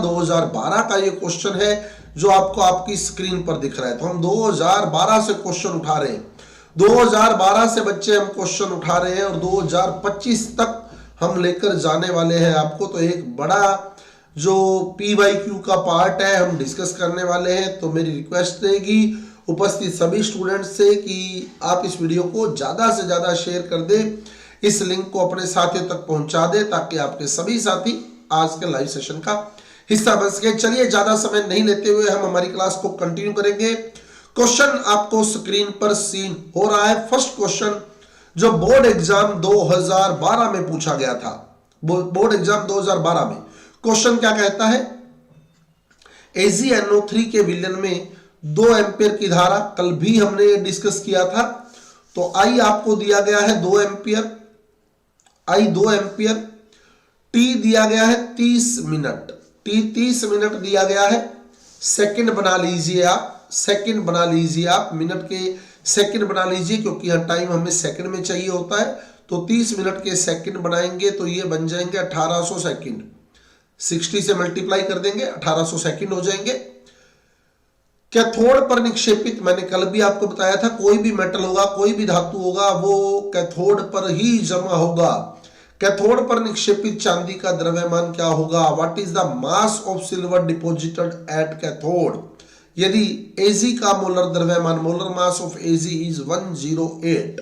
2012 का ये क्वेश्चन है जो आपको आपकी स्क्रीन पर दिख रहा है। तो हम 2012 से क्वेश्चन उठा रहे हैं। 2012 से बच्चे हम क्वेश्चन उठा रहे हैं और 2025 तक हम लेकर जाने वाले हैं आपको। तो एक बड़ा जो PYQ का पार्ट है हम डिस्कस करने वाले हैं। तो मेरी रिक्वेस्ट रहेगी उपस्थित सभी स्टूडेंट्स से कि आप इस वीडियो को ज़्यादा से ज़्यादा शेयर कर दें, इस लिंक को अपने साथियों तक पहुंचा दें ताकि आपके सभी साथी आज के लाइव सेशन का हिस्सा बन सके। चलिए ज़्यादा समय नहीं लेते हुए हम हमारी क्लास को कंटिन्यू करेंगे। क्वेश्चन आपको स्क्रीन पर सीन हो रहा है। फर्स्ट क्वेश्चन जो बोर्ड एग्जाम 2012 में पूछा गया था, बोर्ड एग्जाम 2012 में क्वेश्चन क्या कहता है, AgNO3 के विलयन में 2 एम्पियर की धारा, कल भी हमने डिस्कस किया था। तो I आपको दिया गया है 2 एम्पियर, I 2 एम्पियर, T दिया गया है 30 मिनट, T 30 मिनट दिया गया है। सेकंड बना लीजिए आप, सेकंड बना लीजिए आप, मिनट के सेकंड बना लीजिए क्योंकि हर टाइम हमें सेकंड में चाहिए होता है। तो 30 मिनट के सेकंड बनाएंगे तो ये बन जाएंगे 1800 सेकंड। 60 से मल्टीप्लाई कर देंगे 1800 सेकंड हो जाएंगे। कैथोड पर निक्षेपित, मैंने कल भी आपको बताया था, कोई भी मेटल होगा, कोई भी धातु होगा, वो कैथोड पर ही जमा होगा। कैथोड पर निक्षेपित चांदी का द्रव्यमान क्या होगा? What is the mass of silver deposited at cathode? यदि Ag का मोलर द्रव्यमान, molar mass of Ag is 108,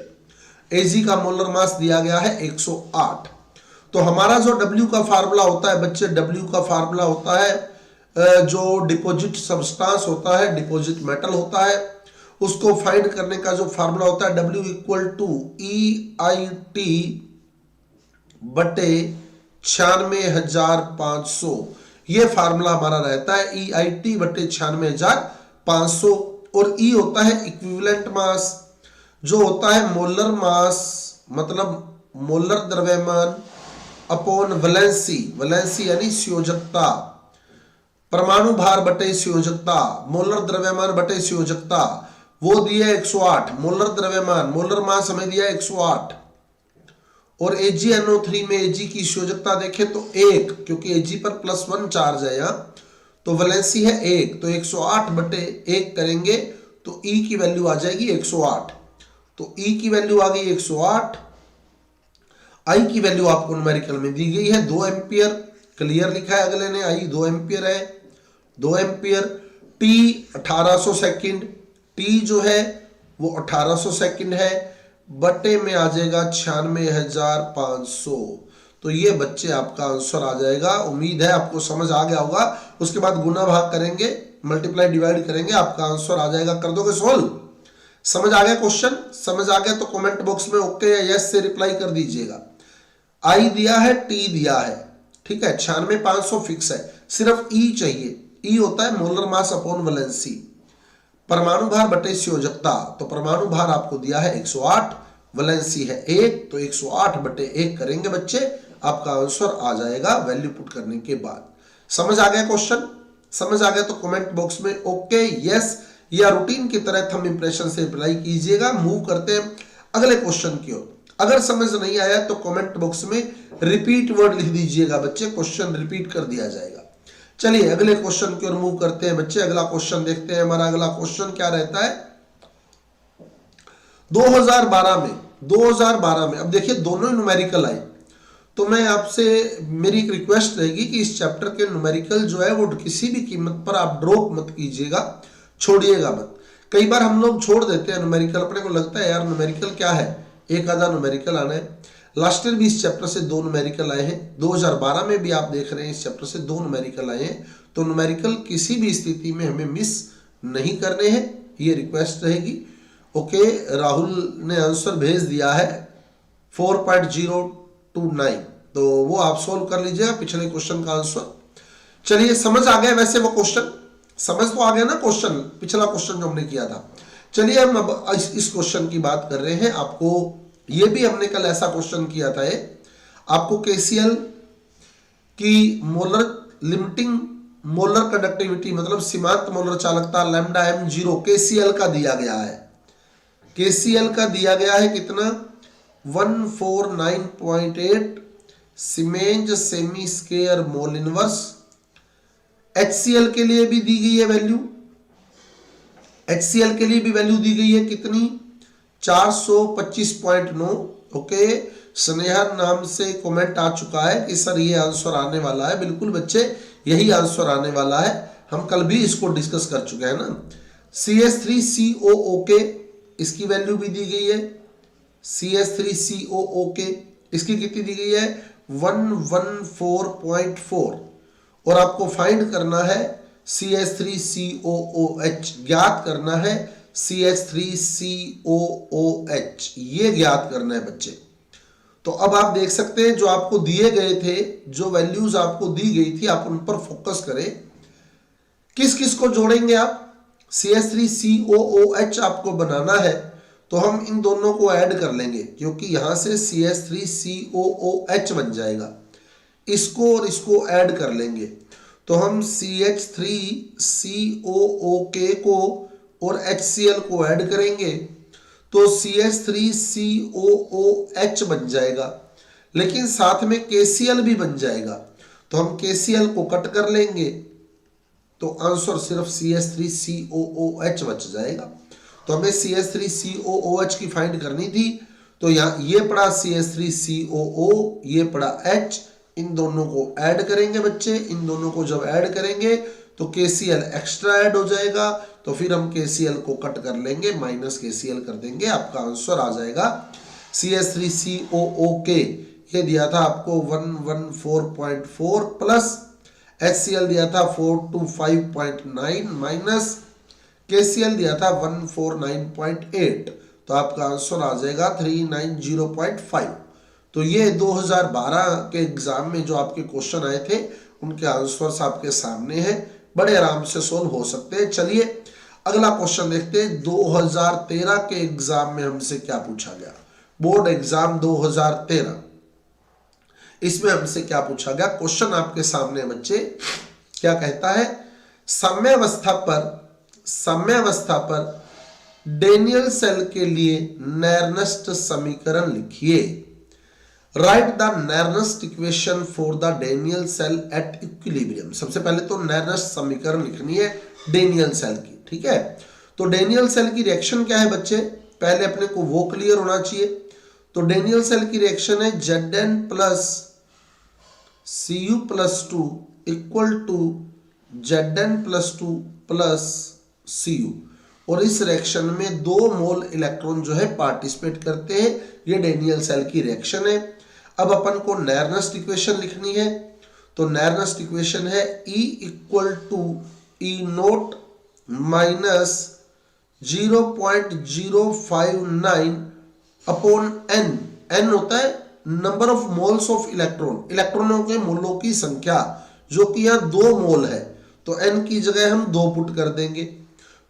Ag का मोलर मास दिया गया है 108। तो हमारा जो W का फार्मूला होता है बच्चे, W का फार्मूला होता है जो डिपॉजिट सब्सटेंस होता है, डिपॉजिट मेटल होता है, उसको फाइंड करने का जो फार्मूला होता है W इक्वल टू EIT बटे 96,500। ये फार्मूला हमारा रहता है EIT बटे 96,500। और E होता है इक्विवेलेंट मास, जो होता है मोलर मास, मतलब मोलर द्रव्यमान अपॉन वैलेंसी, वैलेंसी यानी संयोजकता, परमाणु भार बटे संयोजकता, मोलर द्रव्यमान बटे संयोजकता। वो दिया 108 मोलर द्रव्यमान, मोलर मास हमें दिया 108। और AgNO3 में Ag की संयोजकता देखें तो 1, क्योंकि Ag पर +1 चार्ज है यहाँ, तो वैलेंसी है 1, तो 108 बटे 1 करेंगे तो E की वैल्यू आ जाएगी 108। तो E की वैल्यू आ गई 108। I की वैल्यू आपको न्यूमेरिकल में दी गई है 2 एम्पियर, क्लियर लिखा है अगले ने, I 2 एम्पियर है, 2 एम्पियर। T 1800 सेकंड, T जो है वो 1800 सेकंड है, बटे में आ जाएगा 96,500। तो ये बच्चे आपका आंसर आ जाएगा। उम्मीद है आपको समझ आ गया होगा। उसके बाद गुना भाग करेंगे, मल्टीप्लाई डिवाइड करेंगे, आपका आंसर आ जाएगा। कर दोगे सोल्व? समझ आ गया क्वेश्चन? समझ आ गया तो कमेंट बॉक्स में ओके या यस से रिप्लाई कर दीजिएगा। I दिया है, T दिया है, ठीक है, 96,500 फिक्स है, सिर्फ E चाहिए। E होता है मोलर मास अपॉन वैलेंसी, परमाणु भार बटे संयोजकता। तो परमाणु भार आपको दिया है 108, वैलेंसी है 1, तो 108 बटे 1 करेंगे बच्चे, आपका आंसर आ जाएगा वैल्यू पुट करने के बाद। समझ आ गया क्वेश्चन? समझ आ गया तो कमेंट बॉक्स में ओके यस या रूटीन की तरह थंब इंप्रेशन से रिप्लाई कीजिएगा। मूव करते हैं अगले क्वेश्चन की ओर। अगर समझ नहीं आया तो कमेंट बॉक्स में रिपीट वर्ड लिख दीजिएगा बच्चे, क्वेश्चन रिपीट कर दिया जाएगा। चलिए अगले क्वेश्चन की ओर मूव करते हैं बच्चे। अगला क्वेश्चन देखते हैं। हमारा अगला क्वेश्चन क्या रहता है 2012 में। अब देखिए दोनों ही न्यूमेरिकल आए, तो मैं आपसे मेरी एक रिक्वेस्ट रहेगी कि इस चैप्टर के न्यूमेरिकल जो है वो किसी भी कीमत पर आप ड्रॉप मत कीजिएगा, छोड़िएगा मत। कई बार हम लोग छोड़ देते हैं न्यूमेरिकल, अपने को लगता है यार न्यूमेरिकल क्या है, एक आधा न्यूमेरिकल आना है। लास्ट ईयर भी इस चैप्टर से 2 न्यूमेरिकल आए हैं, 2012 में भी आप देख रहे हैं इस चैप्टर से 2 न्यूमेरिकल आए हैं। तो न्यूमेरिकल किसी भी स्थिति में हमें मिस नहीं करने हैं, ये रिक्वेस्ट रहेगी। ओके, राहुल ने आंसर भेज दिया है 4.029, तो वो आप सोल्व कर लीजिएगा पिछले क्वेश्चन का आंसर। चलिए समझ आ गया वैसे वो क्वेश्चन, समझ तो आ गया ना क्वेश्चन, पिछला क्वेश्चन जो हमने किया था। चलिए हम अब इस क्वेश्चन की बात कर रहे हैं। आपको ये भी हमने कल ऐसा क्वेश्चन किया था, आपको KCl की मोलर लिमिटिंग मोलर कंडक्टिविटी मतलब सीमांत मोलर चालकता लैम्डा m0 KCl का दिया गया है। KCl का दिया गया है कितना 149.8 siemens semi square mole inverse HCl के लिए भी दी गई है वैल्यू, HCl के लिए भी वैल्यू दी गई है कितनी, 425.9। ओके, स्नेहा नाम से कमेंट आ चुका है कि सर ये आंसर आने वाला है। बिल्कुल बच्चे, यही आंसर आने वाला है, हम कल भी इसको डिस्कस कर चुके हैं ना। CH3COO इसकी वैल्यू भी दी गई है, CH3COO इसकी कितनी दी गई है, 114.4। और आपको फाइंड करना है CH3COOH, ज्ञात करना है CH3COOH, ये ज्ञात करना है बच्चे। तो अब आप देख सकते हैं जो आपको दिए गए थे, जो वैल्यूज आपको दी गई थी, आप उन पर फोकस करें। किस किस को जोड़ेंगे आप, CH3COOH आपको बनाना है तो हम इन दोनों को ऐड कर लेंगे, क्योंकि यहां से CH3COOH बन जाएगा, इसको और इसको ऐड कर लेंगे। तो हम CH3COOK को और HCl को ऐड करेंगे तो CH3COOH बन जाएगा, लेकिन साथ में KCl भी बन जाएगा। तो हम KCl को कट कर लेंगे तो आंसर सिर्फ CH3COOH बच जाएगा। तो हमें CH3COOH की फाइंड करनी थी, तो यहाँ ये पड़ा CH3COO, ये पड़ा H, इन दोनों को ऐड करेंगे बच्चे। इन दोनों को जब ऐड करेंगे तो KCl एक्स्ट्रा ऐड हो जाएगा, तो फिर हम KCl को कट कर लेंगे, माइनस KCl कर देंगे, आपका आंसर आ जाएगा CH3COOK। ये दिया था आपको 114.4 प्लस HCl दिया था 425.9 माइनस KCl दिया था 149.8, तो आपका आंसर आ जाएगा 390.5। तो ये 2012 के एग्जाम में जो आपके क्वेश्चन आए थे उनके आंसर्स आपके सामने हैं, बड़े आराम से सोल्व हो सकते हैं। चलिए अगला क्वेश्चन देखते हैं। 2013 के एग्जाम में हमसे क्या पूछा गया, बोर्ड एग्जाम 2013, इसमें हमसे क्या पूछा गया। क्वेश्चन आपके सामने बच्चे, क्या कहता है, साम्यावस्था पर डेनियल सेल के लिए नेर्नस्ट समीकरण लिखिए। Write the Nernst equation for the Daniell cell at equilibrium. सबसे पहले तो नेर्नस्ट समीकरण लिखनी है डेनियल सेल की, ठीक है। तो डेनियल सेल की रिएक्शन क्या है बच्चे, पहले अपने को वो क्लियर होना चाहिए। तो डेनियल सेल की रिएक्शन है Zn plus Cu plus 2 equal to Zn plus 2 plus Cu, और इस रिएक्शन में 2 मोल इलेक्ट्रॉन जो है पार्टिसिपेट करते हैं। ये डेनियल सेल की रिएक्शन है। अब अपन को नेर्नस्ट इक्वेशन लिखनी है, तो नेर्नस्ट इक्वेशन है E equal to E0 minus 0.059 upon n। n होता है number of moles of electron, इलेक्ट्रॉनों के मोलों की संख्या, जो कि यहाँ 2 मोल है, तो n की जगह हम 2 पुट कर देंगे।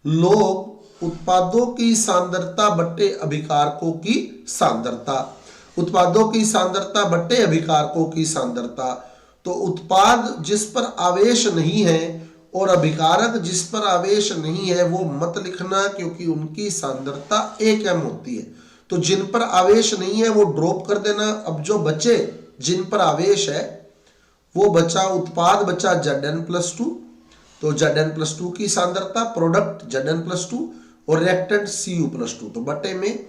लोग उत्पादों की सांद्रता बट्टे अभिकारकों की सांद्रता, उत्पादों की सांद्रता बट्टे अभिकारकों की सांद्रता। तो उत्पाद जिस पर आवेश नहीं है और अभिकारक जिस पर आवेश नहीं है वो मत लिखना, क्योंकि उनकी सांद्रता 1 m होती है। तो जिन पर आवेश नहीं है वो ड्रॉप कर देना। अब जो बचे जिन पर आवेश है वो बचा, उत्पाद बचा Zn प्लस 2, तो Zn प्लस 2 की सांद्रता, प्रोडक्ट Zn प्लस 2 और रिएक्टेंट Cu प्लस 2, तो बटे में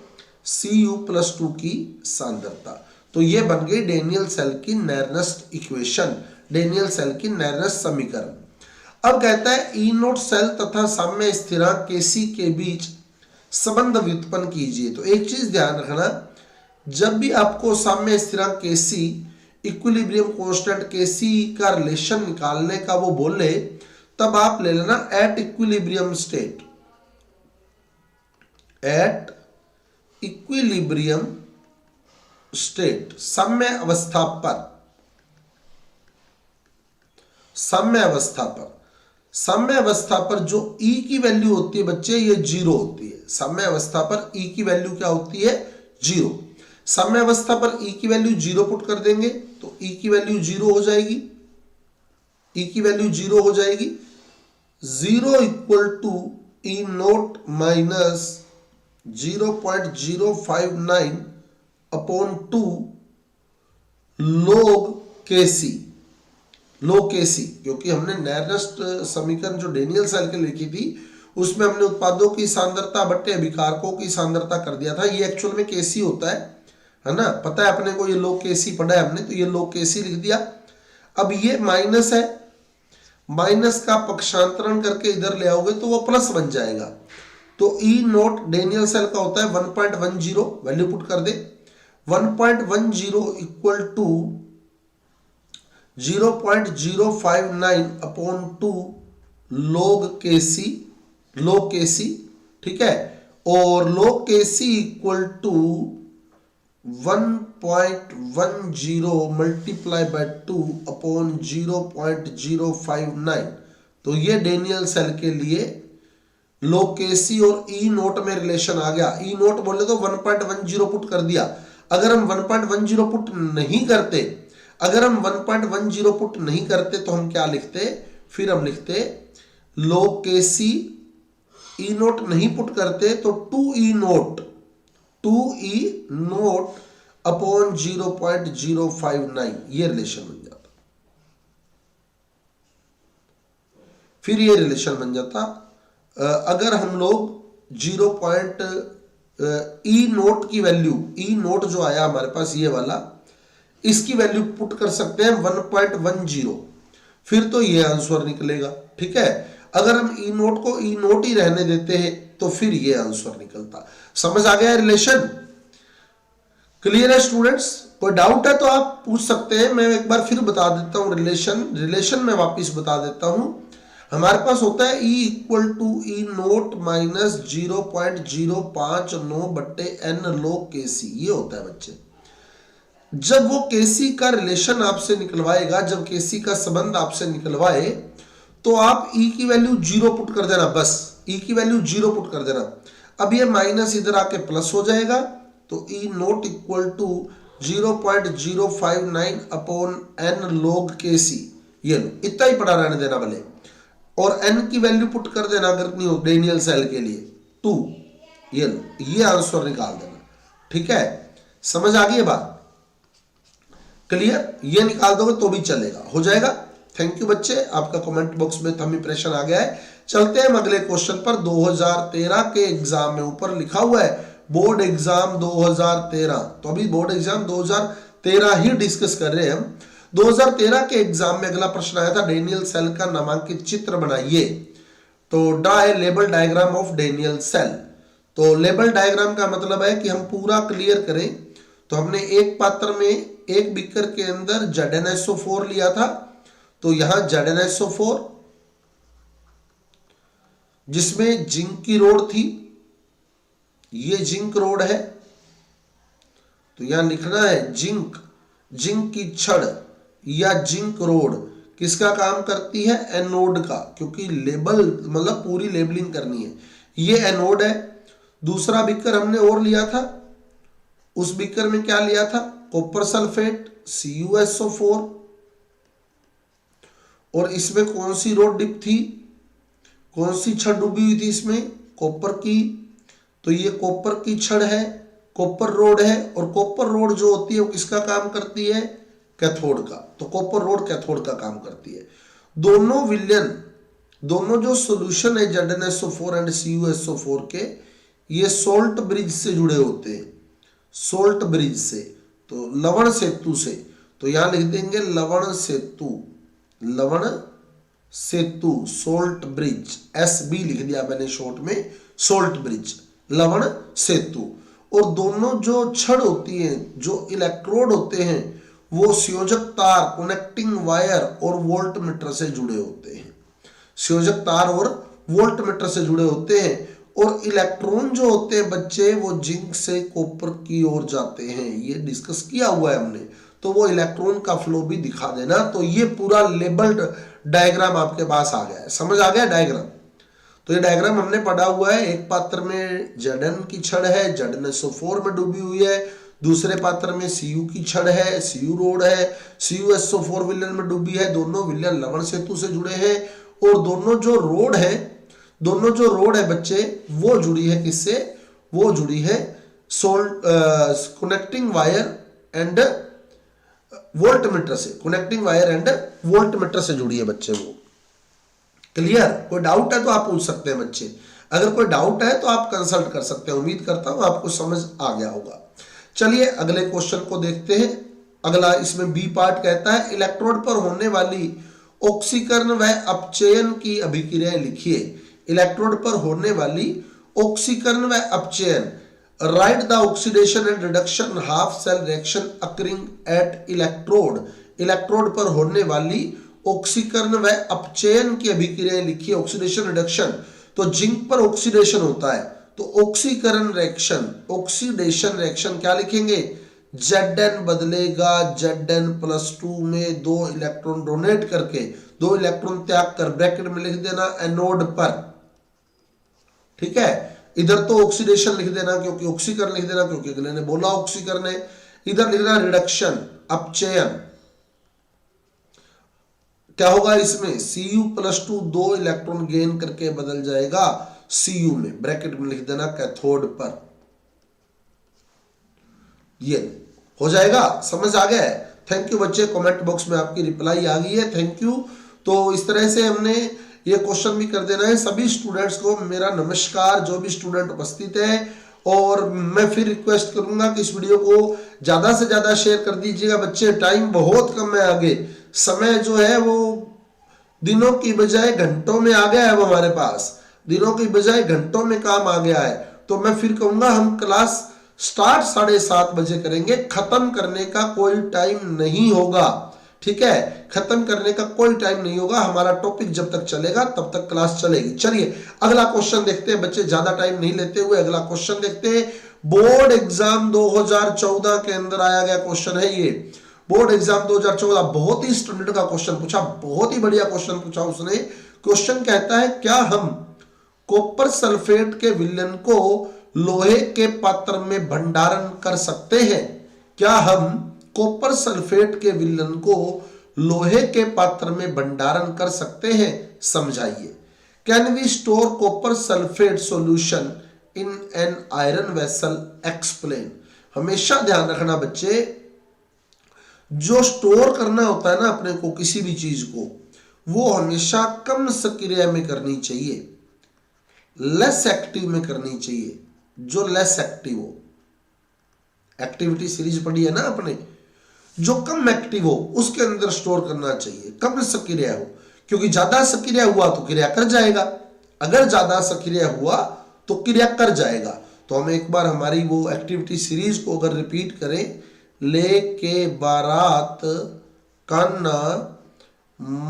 Cu प्लस 2 की सांद्रता। तो ये बन गई डेनियल सेल की नेर्नस्ट इक्वेशन, डेनियल सेल की नेर्नस्ट समीकरण। अब कहता है E0 सेल तथा साम्य स्थिरांक Kc के बीच संबंध व्युत्पन्न कीजिए। तो एक चीज ध्यान रखना, जब भी आपको साम्य स्थिरांक Kc, इक्विलिब्रियम कांस्टेंट Kc का रिलेशन निकालने का वो बोले, तब आप ले लेना at equilibrium state, at equilibrium state, साम्य अवस्था पर, साम्य अवस्था पर, साम्य अवस्था पर जो E की वैल्यू होती है बच्चे ये 0 होती है। साम्य अवस्था पर E की वैल्यू क्या होती है, 0। साम्य अवस्था पर E की वैल्यू 0 पुट कर देंगे तो E की वैल्यू 0 हो जाएगी, E की वैल्यू 0 हो जाएगी। 0 equal to E0 minus 0.059 upon 2 log Kc, log KC, क्योंकि हमने नैरस्ट समीकरण जो डेनियल सेल के लिखी थी उसमें हमने उत्पादों की सांद्रता बट्टे अभिकारकों की सांद्रता कर दिया था। ये एक्चुअल में केसी होता है ना, पता है अपने को, ये लो केसी पढ़ा है हमने, तो ये लो केसी लिख दिया। अब ये माइनस है, माइनस का पक्षांतरण करके इधर ले आओगे तो वो प्लस बन जाएगा। तो ई नोट डेनियल सेल का होता है 1.10, वैल्यू पुट कर दे 1.10 equal to 0.059 upon 2 log KC, log KC, ठीक है। और log KC equal to 1.10 multiply by 2 upon 0.059। तो ये डेनियल सेल के लिए log केसी और ई नोट में रिलेशन आ गया। ई नोट बोले तो 1.10 पुट कर दिया। अगर हम 1.10 पुट नहीं करते, अगर हम 1.10 पुट नहीं करते तो हम क्या लिखते, फिर हम लिखते log केसी, ई नोट नहीं पुट करते तो 2e नोट अपॉन 0.059, ये रिलेशन बन जाता। फिर ये रिलेशन बन जाता अगर हम लोग 0. ई नोट की वैल्यू, ई नोट जो आया हमारे पास ये वाला, इसकी वैल्यू पुट कर सकते हैं 1.10, फिर तो ये आंसर निकलेगा, ठीक है। अगर हम ई नोट को ई नोट ही रहने देते हैं तो फिर ये आंसर निकलता। समझ आ गया रिलेशन? क्लियर है स्टूडेंट्स? कोई डाउट है तो आप पूछ सकते हैं, मैं एक बार फिर बता देता हूं रिलेशन में वापिस बता देता हूं। हमारे पास होता है E equal to E naught minus 0.059 बट्टे n log केसी, ये होता है बच्चे। जब वो केसी का रिलेशन आपसे निकलवाएगा, जब केसी का संबंध आपसे निकलवाए तो आप E की वैल्यू 0 पुट कर देना, बस E की वैल्यू 0 पुट कर देना। अब ये माइनस इधर आके प्लस हो जाएगा, तो E naught equal to 0.059 upon n log KC, ये लो, इतना ही पड़ा रहने देना भले, और n की वैल्यू पुट कर देना अगर नहीं हो डेनियल सेल के लिए 2, ये लो, ये आंसर निकाल देना, ठीक है। समझ आ गई बात? क्लियर? ये निकाल दोगे तो भी चलेगा, हो जाएगा। थैंक यू बच्चे, आपका कमेंट बॉक्स में थंब इंप्रेशन आ गया है। चलते हैं अगले क्वेश्चन पर। 2013 के एग्जाम में ऊपर लिखा हुआ है बोर्ड एग्जाम 2013, तो अभी बोर्ड एग्जाम 2013 ही डिस्कस कर रहे हैं हम। 2013 के एग्जाम में अगला प्रश्न आया था, डेनियल सेल का नामांकित चित्र बनाइए। तो draw a label diagram of Daniell cell. तो लेबल डायग्राम का मतलब है कि हम पूरा क्लियर करें। तो हमने एक पात्र में, एक बीकर के अंदर ZnSO4 लिया था, तो यहां ZnSO4 जिसमें जिंक की रोड थी, ये जिंक रोड है, तो यहां लिखना है जिंक, जिंक की छड़ या जिंक रोड किसका काम करती है? एनोड का, क्योंकि लेबल मतलब पूरी लेबलिंग करनी है। ये एनोड है। दूसरा बीकर हमने और लिया था, उस बीकर में क्या लिया था? कॉपर सल्फेट CuSO4, और इसमें कौन सी रोड डिप थी, कौन सी छड़ डूबी हुई थी इसमें? कॉपर की, तो ये कॉपर की छड़ है, कॉपर रोड है। और कॉपर रोड जो होती है वो किसका काम करती है? कैथोड का। तो कॉपर रोड कैथोड का काम करती है। दोनों विलयन, दोनों जो सॉल्यूशन है ZnSO4 एंड CuSO4 के, ये सोल्ट ब्रिज से जुड़े होते हैं, सोल्ट ब्रिज से, तो लवण सेतु से। तो यहां लिख देंगे लवण सेतु, लवण सेतु, सोल्ट ब्रिज, SB लिख दिया मैंने शॉर्ट में, सोल्ट ब्रिज, लवण सेतु। और दोनों जो छड़ होती है, जो इलेक्ट्रोड होते हैं, वो संयोजक तार, कनेक्टिंग वायर और वोल्ट मीटर से जुड़े होते हैं, संयोजक तार और वोल्ट मीटर से जुड़े होते हैं। और इलेक्ट्रॉन जो होते हैं बच्चे, वो जिंक से कॉपर की ओर जाते हैं, ये डिस्कस किया हुआ है हमने। तो वो इलेक्ट्रॉन का फ्लो भी दिखा देना। तो ये पूरा लेबल्ड डायग्राम आपके पास आ गया है। समझ आ गया डायग्राम? तो ये डायग्राम हमने पढ़ा हुआ है। एक पात्र में Zn की छड़ है, ZnSO4 में डूबी हुई है। दूसरे पात्र में Cu की छड़ है, Cu रोड है, CuSO4 विलयन में डूबी है। दोनों विलयन लवण सेतु से जुड़े हैं। और दोनों जो रोड है, दोनों जो रोड है बच्चे, वो जुड़ी है किससे? वो जुड़ी है connecting wire and voltmeter से, connecting wire and voltmeter से जुड़ी है बच्चे वो। क्लियर? कोई डाउट है तो आप पूछ सकते हैं बच्चे, अगर कोई डाउट है तो आप कंसल्ट कर सकते हैं। उम्मीद करता हूं आपको समझ आ गया होगा। चलिए अगले क्वेश्चन को देखते हैं। अगला इसमें बी पार्ट कहता है इलेक्ट्रोड पर होने वाली ऑक्सीकरण व अपचयन की अभिक्रियाएं लिखिए। इलेक्ट्रोड पर होने वाली ऑक्सीकरण व अपचयन, write the oxidation and reduction half cell reaction occurring at electrode. Electrode पर होने वाली ऑक्सीकरण व अपचयन की अभिक्रियाएं लिखिए। ऑक्सीडेशन रिडक्शन, तो जिंक पर ऑक्सीडेशन होता है तो ऑक्सीकरण रिएक्शन, ऑक्सीडेशन रिएक्शन क्या लिखेंगे, Zn बदलेगा Zn+2 में 2 इलेक्ट्रॉन डोनेट करके, 2 इलेक्ट्रॉन त्याग कर, ब्रैकेट में लिख देना एनोड पर। ठीक है, इधर तो ऑक्सीडेशन लिख देना क्योंकि ऑक्सीकरण लिख देना क्योंकि अगले ने बोला ऑक्सीकरण है, इधर लिखना रिडक्शन अपचयन। क्या होगा इसमें, Cu+2 2 इलेक्ट्रॉन गेन करके बदल जाएगा Cu में, ब्रैकेट में लिख देना कैथोड पर। ये हो जाएगा, समझ आ गया है। थैंक यू बच्चे, कमेंट बॉक्स में आपकी रिप्लाई आ गई है, थैंक यू। तो इस तरह से हमने ये क्वेश्चन भी कर देना है। सभी स्टूडेंट्स को मेरा नमस्कार, जो भी स्टूडेंट उपस्थित है, और मैं फिर रिक्वेस्ट करूंगा कि इस वीडियो को ज्यादा से ज्यादा शेयर कर दीजिएगा बच्चे। टाइम बहुत कम है आगे, समय जो है वो दिनों की बजाय घंटों में आ गया है, वो हमारे पास दिनों की बजाय घंटों में काम आ गया है। तो मैं फिर कहूंगा हम क्लास स्टार्ट 7:30 बजे करेंगे, खत्म करने का कोई टाइम नहीं होगा। ठीक है, खत्म करने का कोई टाइम नहीं होगा, हमारा टॉपिक जब तक चलेगा तब तक क्लास चलेगी। चलिए अगला क्वेश्चन देखते हैं बच्चे, ज्यादा टाइम नहीं लेते हुए अगला क्वेश्चन देखते हैं। बोर्ड एग्जाम 2014 के अंदर आया गया क्वेश्चन है ये। बोर्ड एग्जाम 2014, बहुत ही स्टैंडर्ड का क्वेश्चन पूछा, बहुत ही बढ़िया क्वेश्चन पूछा उसने। क्वेश्चन कहता है क्या हम कॉपर सल्फेट के विलयन को लोहे के पात्र में भंडारण कर सकते हैं? क्या हम कॉपर सल्फेट के विलयन को लोहे के पात्र में भंडारण कर सकते हैं? समझाइए। Can we store copper sulphate solution in an iron vessel? Explain. हमेशा ध्यान रखना बच्चे, जो स्टोर करना होता है ना अपने को किसी भी चीज को, वो हमेशा कम सक्रिय में करनी चाहिए, लेस एक्टिव में करनी चाहिए। जो लेस एक्टिव हो, एक्टिविटी सीरीज पढ़ी है ना आपने, जो कम एक्टिव हो उसके अंदर स्टोर करना चाहिए, कम सक्रिय हो, क्योंकि ज्यादा सक्रिय हुआ तो क्रिया कर जाएगा, अगर ज्यादा सक्रिय हुआ तो क्रिया कर जाएगा। तो हम एक बार हमारी वो एक्टिविटी सीरीज को अगर रिपीट करें, लेके बारात कान्ना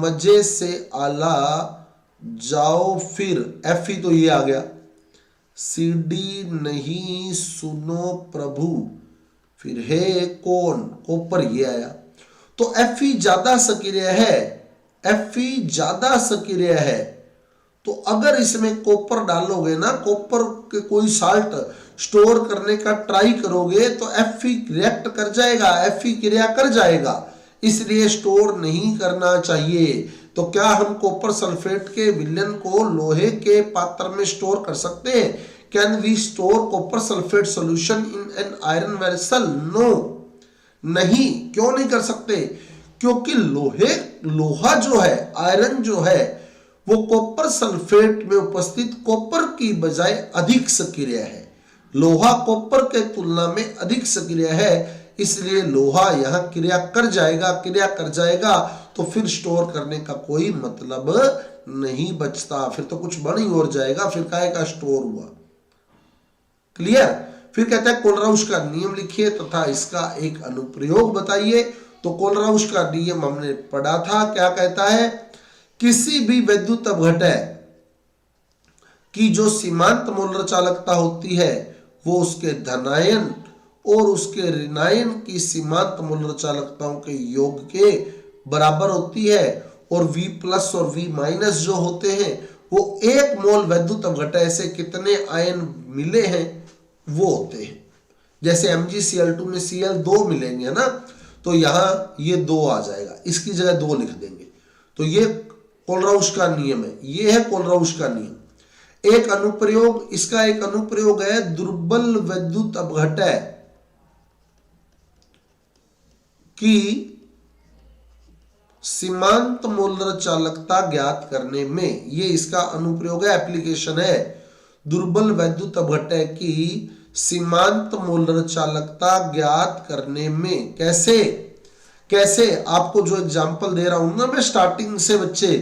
मजे से आला जाओ फिर, एफ तो ये आ गया, सीडी नहीं सुनो प्रभु, फिर हे कौन, कॉपर ये आया। तो एफ ज्यादा सक्रिय है, एफ ज्यादा सक्रिय है, तो अगर इसमें कॉपर डालोगे ना, कॉपर के कोई साल्ट स्टोर करने का ट्राई करोगे तो एफ रिएक्ट कर जाएगा, एफ क्रिया कर जाएगा, इसलिए स्टोर नहीं करना चाहिए। तो क्या हम कॉपर सल्फेट के विलयन को लोहे के पात्र में स्टोर कर सकते हैं? Can we store copper sulphate solution in an iron vessel? No, नहीं। क्यों नहीं कर सकते? क्योंकि लोहा जो है, आयरन जो है, वो कॉपर सल्फेट में उपस्थित कॉपर की बजाय अधिक सक्रिय है। लोहा कॉपर के तुलना में अधिक सक्रिय है, इसलिए लोहा यहां क्रिया कर जाएगा, क्रिया कर जाएगा तो फिर स्टोर करने का कोई मतलब नहीं बचता, फिर तो कुछ बन ही और जाएगा, फिर काहे का स्टोर हुआ। क्लियर? फिर कहता है कोलराउश का नियम लिखिए तथा इसका एक अनुप्रयोग बताइए। तो कोलराउश का नियम हमने पढ़ा था, क्या कहता है, किसी भी विद्युत अपघटय की जो सीमांत मोलर चालकता होती है वो उसके धनायन और उसके ऋणायन की सीमांत मोलर चालकताओं के योग के बराबर होती है, और V+ और V- जो होते हैं वो 1 मोल विद्युत अपघटय से कितने आयन मिले हैं वो होते हैं। जैसे MgCl2 में Cl2 मिलेंगे ना, तो यहां ये 2 आ जाएगा, इसकी जगह 2 लिख देंगे। तो ये कोलराउश का नियम है, ये है कोलराउश का नियम। एक अनुप्रयोग, इसका एक अनुप्रयोग है दुर्बल विद्युत अपघटय की सीमांत मोलर चालकता ज्ञात करने में, ये इसका अनुप्रयोग है, एप्लीकेशन है। दुर्बल वैद्युत अपघटय की सीमांत मोलर चालकता ज्ञात करने में कैसे कैसे आपको जो एग्जांपल दे रहा हूं ना मैं स्टार्टिंग से बच्चे,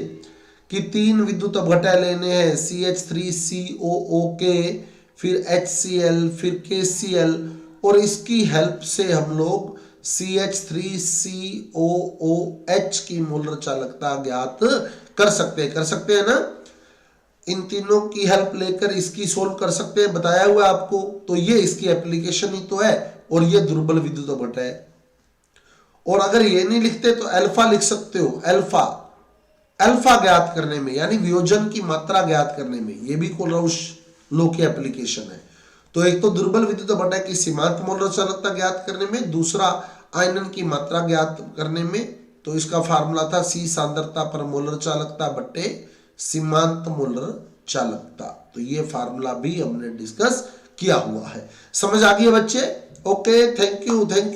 कि 3 विद्युत अपघटय लेने हैं CH3COO के, फिर HCl, फिर KCl, और इसकी हेल्प से हम लोग CH3COOH की मोलर चालकता ज्ञात कर सकते हैं ना। इन तीनों की हेल्प लेकर इसकी सोल्व कर सकते हैं, बताया हुआ आपको। तो ये इसकी एप्लीकेशन ही तो है, और ये दुर्बल विद्युत अपघटय है। और अगर ये नहीं लिखते तो अल्फा लिख सकते हो, अल्फा ज्ञात करने में, यानी वियोजन की मात्रा ज्ञात करने में, ये भी कोलराउस लॉ की एप्लीकेशन है। तो एक तो दुर्बल विद्युत अपघटय की सीमांत मोलर चालकता ज्ञात करने में, दूसरा आयनन की मात्रा ज्ञात करने में। तो इसका फार्मूला था C सांद्रता पर मोलर चालकता बट्टे सीमांत मोलर चालकता। तो ये फार्मूला भी हमने डिस्कस किया हुआ है। समझ आ गई है बच्चे? ओके, थैंक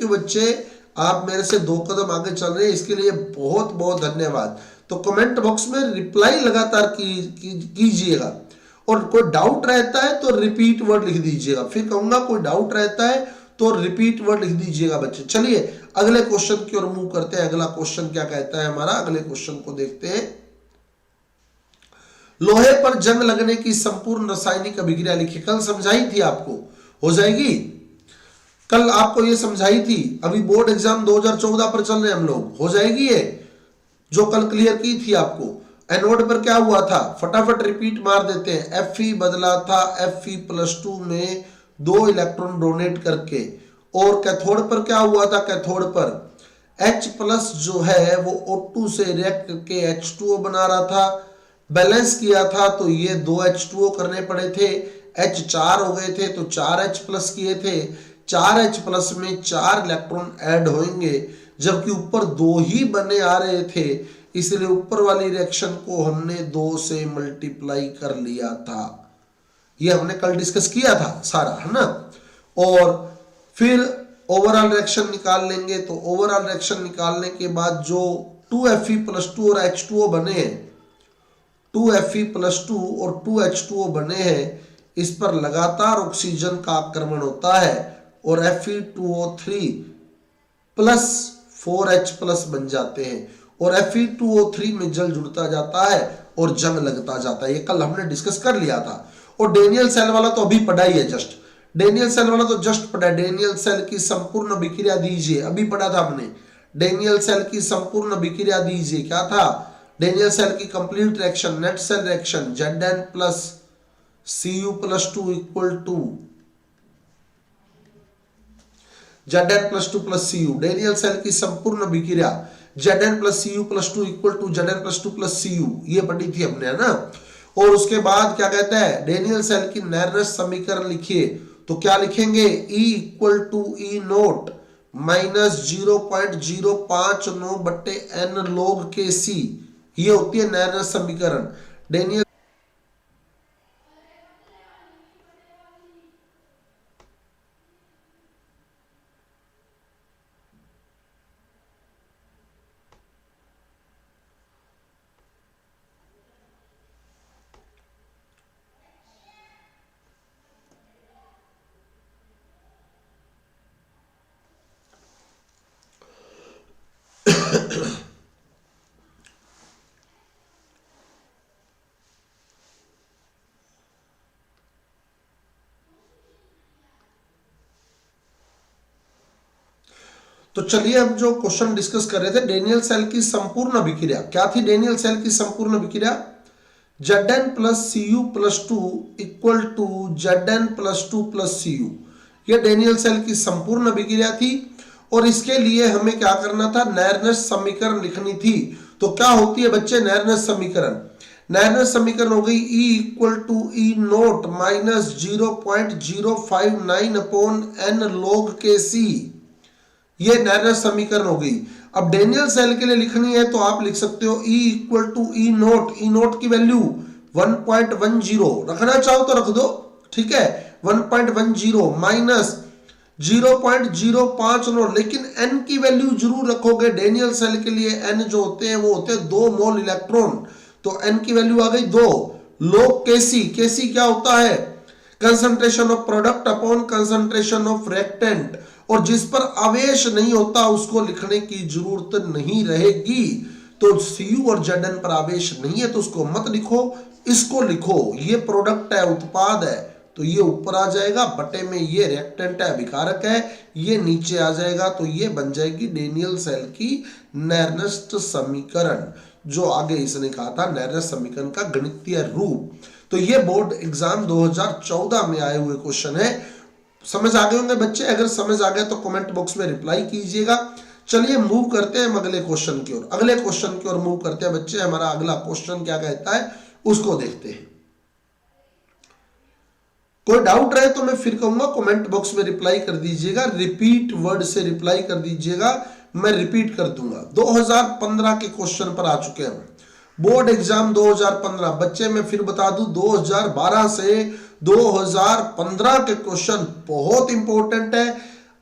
यू बच्चे, आप मेरे से 2 कदम आगे चल रहे हैं, इसके लिए बहुत बहुत धन्यवाद। तो कमेंट बॉक्स में रिप्लाई लगातार कीजिएगा, और कोई डाउट रहता है तो रिपीट वर्ड लिख दीजिएगा। फिर कहूंगा कोई डाउट रहता है तो रिपीट वर्ड लिख दीजिएगा बच्चे। चलिए अगले क्वेश्चन की ओर मूव करते हैं। अगला क्वेश्चन क्या कहता है हमारा, अगले क्वेश्चन को देखते हैं। लोहे पर जंग लगने की संपूर्ण रासायनिक अभिक्रिया लिखिए। कल समझाई थी आपको, हो जाएगी, कल आपको ये समझाई थी। अभी बोर्ड एग्जाम 2014 पर चल रहे हम लोग, हो जाएगी ये जो कल क्लियर की थी आपको। एनोड पर क्या हुआ था, फटाफट रिपीट मार देते हैं। Fe बदला था Fe+2 में 2 इलेक्ट्रॉन डोनेट करके। और कैथोड पर क्या हुआ था, कैथोड पर H+ जो है वो O2 से रिएक्ट करके H2O बना रहा था। बैलेंस किया था तो ये 2 H2O करने पड़े थे, H 4 हो गए थे तो 4 H+ किए थे। 4 H+ में 4 इलेक्ट्रॉन ऐड होंगे, जबकि ऊपर 2 ही बने आ रहे थे, इसलिए ऊपर वाली रिएक्शन को हमने 2 से मल्टीप्लाई कर लिया था। ये हमने कल डिस्कस किया था सारा, है ना। और फिर ओवरऑल रिएक्शन निकाल लेंगे। तो ओवरऑल रिएक्शन निकालने के बाद जो 2Fe+2 और H2O बने हैं, 2Fe+2 और 2H2O बने हैं, इस पर लगातार ऑक्सीजन का आक्रमण होता है और Fe2O3 प्लस 4H+ बन जाते हैं, और Fe2O3 में जल जुड़ता जाता है और जंग लगता जाता है। ये कल हमने डिस्कस कर लिया था। और डेनियल सेल वाला तो अभी पढ़ा ही है, जस्ट डेनियल सेल वाला तो जस्ट पढ़ा है। डेनियल सेल की संपूर्ण अभिक्रिया दीजिए, अभी पढ़ा था हमने। डेनियल सेल की संपूर्ण अभिक्रिया दीजिए, क्या था, डेनियल सेल की complete reaction, net cell reaction Zn plus Cu+2 equal to Zn+2 plus Cu। Daniell cell की संपूर्ण अभिक्रिया Zn plus Cu+2 equal to Zn+2 plus Cu, ये पढ़ी थी हमने, है ना। और उसके बाद क्या कहता है, डेनियल सेल की नैर्नस समीकरण लिखिए। तो क्या लिखेंगे, E equal to E0 minus 0.059 बट्टे n log Kc, ये होती है नैर्नस समीकरण। डेनियल तो चलिए हम जो क्वेश्चन डिस्कस कर रहे थे, डेनियल सेल की संपूर्ण अभिक्रिया क्या थी। डेनियल सेल की संपूर्ण अभिक्रिया Zn plus Cu+2 equal to Zn+2 plus Cu, यह डेनियल सेल की संपूर्ण अभिक्रिया थी। और इसके लिए हमें क्या करना था, नैर्नस समीकरण लिखनी थी। तो क्या होती है बच्चे नैर्नस समीकरण, नैर्नस समीकरण हो गई E equal to E0 minus 0.059 upon n log Kc, ये नैर्नस समीकरण हो गई। अब डेनियल सेल के लिए लिखनी है तो आप लिख सकते हो E इक्वल टू E0 की वैल्यू 1.10, रखना चाहो तो रख दो, ठीक है, 1.10 माइनस 0.059, लेकिन n की वैल्यू जरूर रखोगे। डेनियल सेल के लिए n जो होते हैं वो होते हैं 2 मोल इलेक्ट्रॉन, तो n की वैल्यू आ गई 2। लोग केसी, केसी क्या होता है? Concentration of product upon concentration of reactant, और जिस पर आवेश नहीं होता उसको लिखने की जरूरत नहीं रहेगी। तो Cu और Zn पर आवेश नहीं है तो उसको मत लिखो, इसको लिखो। ये प्रोडक्ट है, उत्पाद है, तो ये ऊपर आ जाएगा, बटे में ये रिएक्टेंट है, अभिकारक है, ये नीचे आ जाएगा, तो ये बन जाएगी डेनियल सेल की नेर्नस्ट समीकरण, जो आगे इसने कहा था नेर्नस्ट समीकरण का गणितीय रूप। तो ये बोर्ड एग्जाम 2014 में आए हुए क्वेश्चन है। समझ आ गए होंगे बच्चे? अगर समझ आ गए तो कमेंट बॉक्स में रिप्लाई कीजिएगा। चलिए मूव करते हैं हम अगले क्वेश्चन की ओर। अगले क्वेश्चन की ओर मूव करते हैं बच्चे। हमारा अगला क्वेश्चन क्या कहता है उसको देखते हैं। कोई डाउट रहे तो मैं फिर कहूंगा कमेंट बॉक्स में रिप्लाई कर दीजिएगा, रिपीट वर्ड से रिप्लाई कर दीजिएगा, मैं रिपीट कर दूंगा। 2015 के क्वेश्चन पर आ चुके हैं, बोर्ड एग्जाम 2015। बच्चे मैं फिर बता दूं 2012 से 2015 के क्वेश्चन बहुत इंपॉर्टेंट है।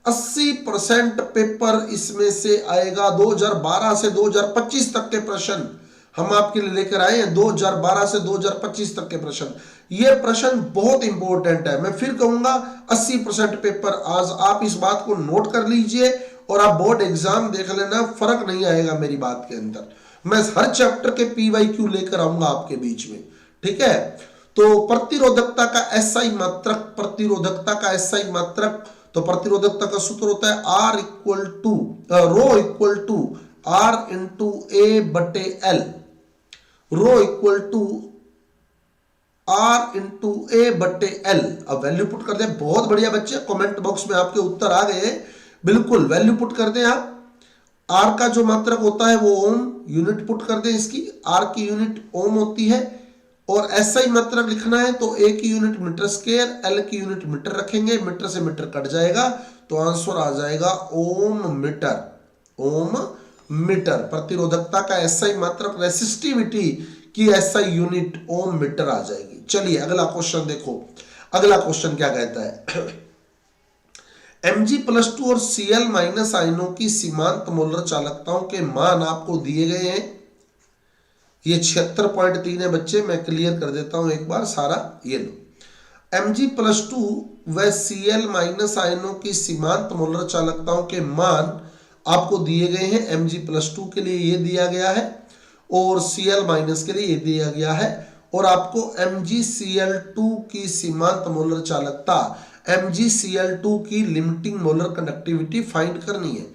80% पेपर इसमें से आएगा। 2012 से 2025 तक के प्रश्न हम आपके लिए लेकर आए हैं। 2012 से 2025 तक के प्रश्न, ये प्रश्न बहुत इंपॉर्टेंट है। मैं फिर कहूंगा 80% पेपर। आज आप इस बात को नोट कर लीजिए और आप बोर्ड एग्जाम देख लेना, फर्क नहीं आएगा मेरी बात के अंदर। मैं हर चैप्टर के PYQ लेकर आऊंगा आपके बीच में, ठीक है। तो प्रतिरोधकता का SI मात्रक, प्रतिरोधकता का SI मात्रक, तो प्रतिरोधकता का सूत्र होता है R equal to rho equal to R into A बटे L, रो equal to R into A बटे L। अब वैल्यू पुट कर दें। बहुत बढ़िया बच्चे, कमेंट बॉक्स में आपके उत्तर आ गए। बिल्कुल वैल्यू पुट कर दें आप। R का जो मात्रक होता है वो ओम, यूनिट पुट कर दें इसकी। R की यूनिट ओम होती है, और SI मात्रक लिखना है तो A की यूनिट मीटर स्क्वायर, L की यूनिट मीटर रखेंगे, मीटर से मीटर कट जाएगा तो आंसर आ जाएगा ओम मीटर। ओम मीटर प्रतिरोधकता का SI मात्रक, रेसिस्टिविटी की SI यूनिट ओम मीटर आ जाएगी। चलिए अगला क्वेश्चन देखो। अगला क्वेश्चन क्या कहता है Mg+2 और Cl- आयनों की सीमांत मोलर चालकताओं के मान आपको दिए गए हैं। ये 76.3 है बच्चे, मैं क्लियर कर देता हूं एक बार सारा। ये लो, Mg+2 व Cl- आयनों की सीमांत मोलर चालकताओं के मान आपको दिए गए हैं। Mg+2 के लिए ये दिया गया है और Cl- के लिए ये दिया गया है, और आपको MgCl2 की सीमांत मोलर चालकता, MgCl2 की लिमिटिंग मोलर कंडक्टिविटी फाइंड करनी है।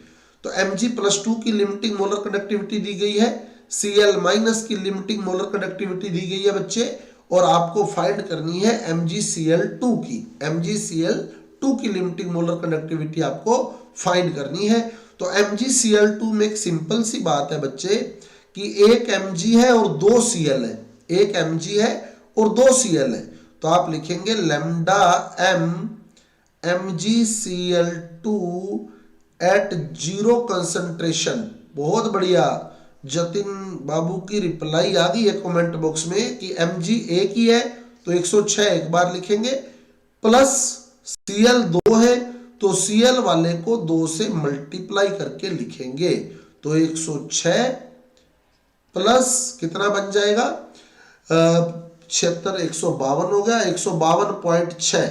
तो Mg+2 की लिमिटिंग मोलर कंडक्टिविटी दी गई है, Cl- की लिमिटिंग मोलर कंडक्टिविटी दी गई है बच्चे, और आपको फाइंड करनी है MgCl2 की। MgCl2 की लिमिटिंग मोलर कंडक्टिविटी आपको फाइंड करनी है। तो MgCl2 में एक सिंपल सी बात है बच्चे कि एक Mg है और 2 Cl है। एक Mg है और 2 Cl है, तो आप लिखेंगे lambda m MgCl2 eight 0 concentration. बहुत बढ़िया, जतिन बाबू की रिप्लाई आ गई है कमेंट बॉक्स में कि Mg एक ही है तो 106 एक बार लिखेंगे, प्लस Cl 2 है तो Cl वाले को 2 से मल्टीप्लाई करके लिखेंगे, तो 106 प्लस कितना बन जाएगा 76, 152 हो गया, 152.6,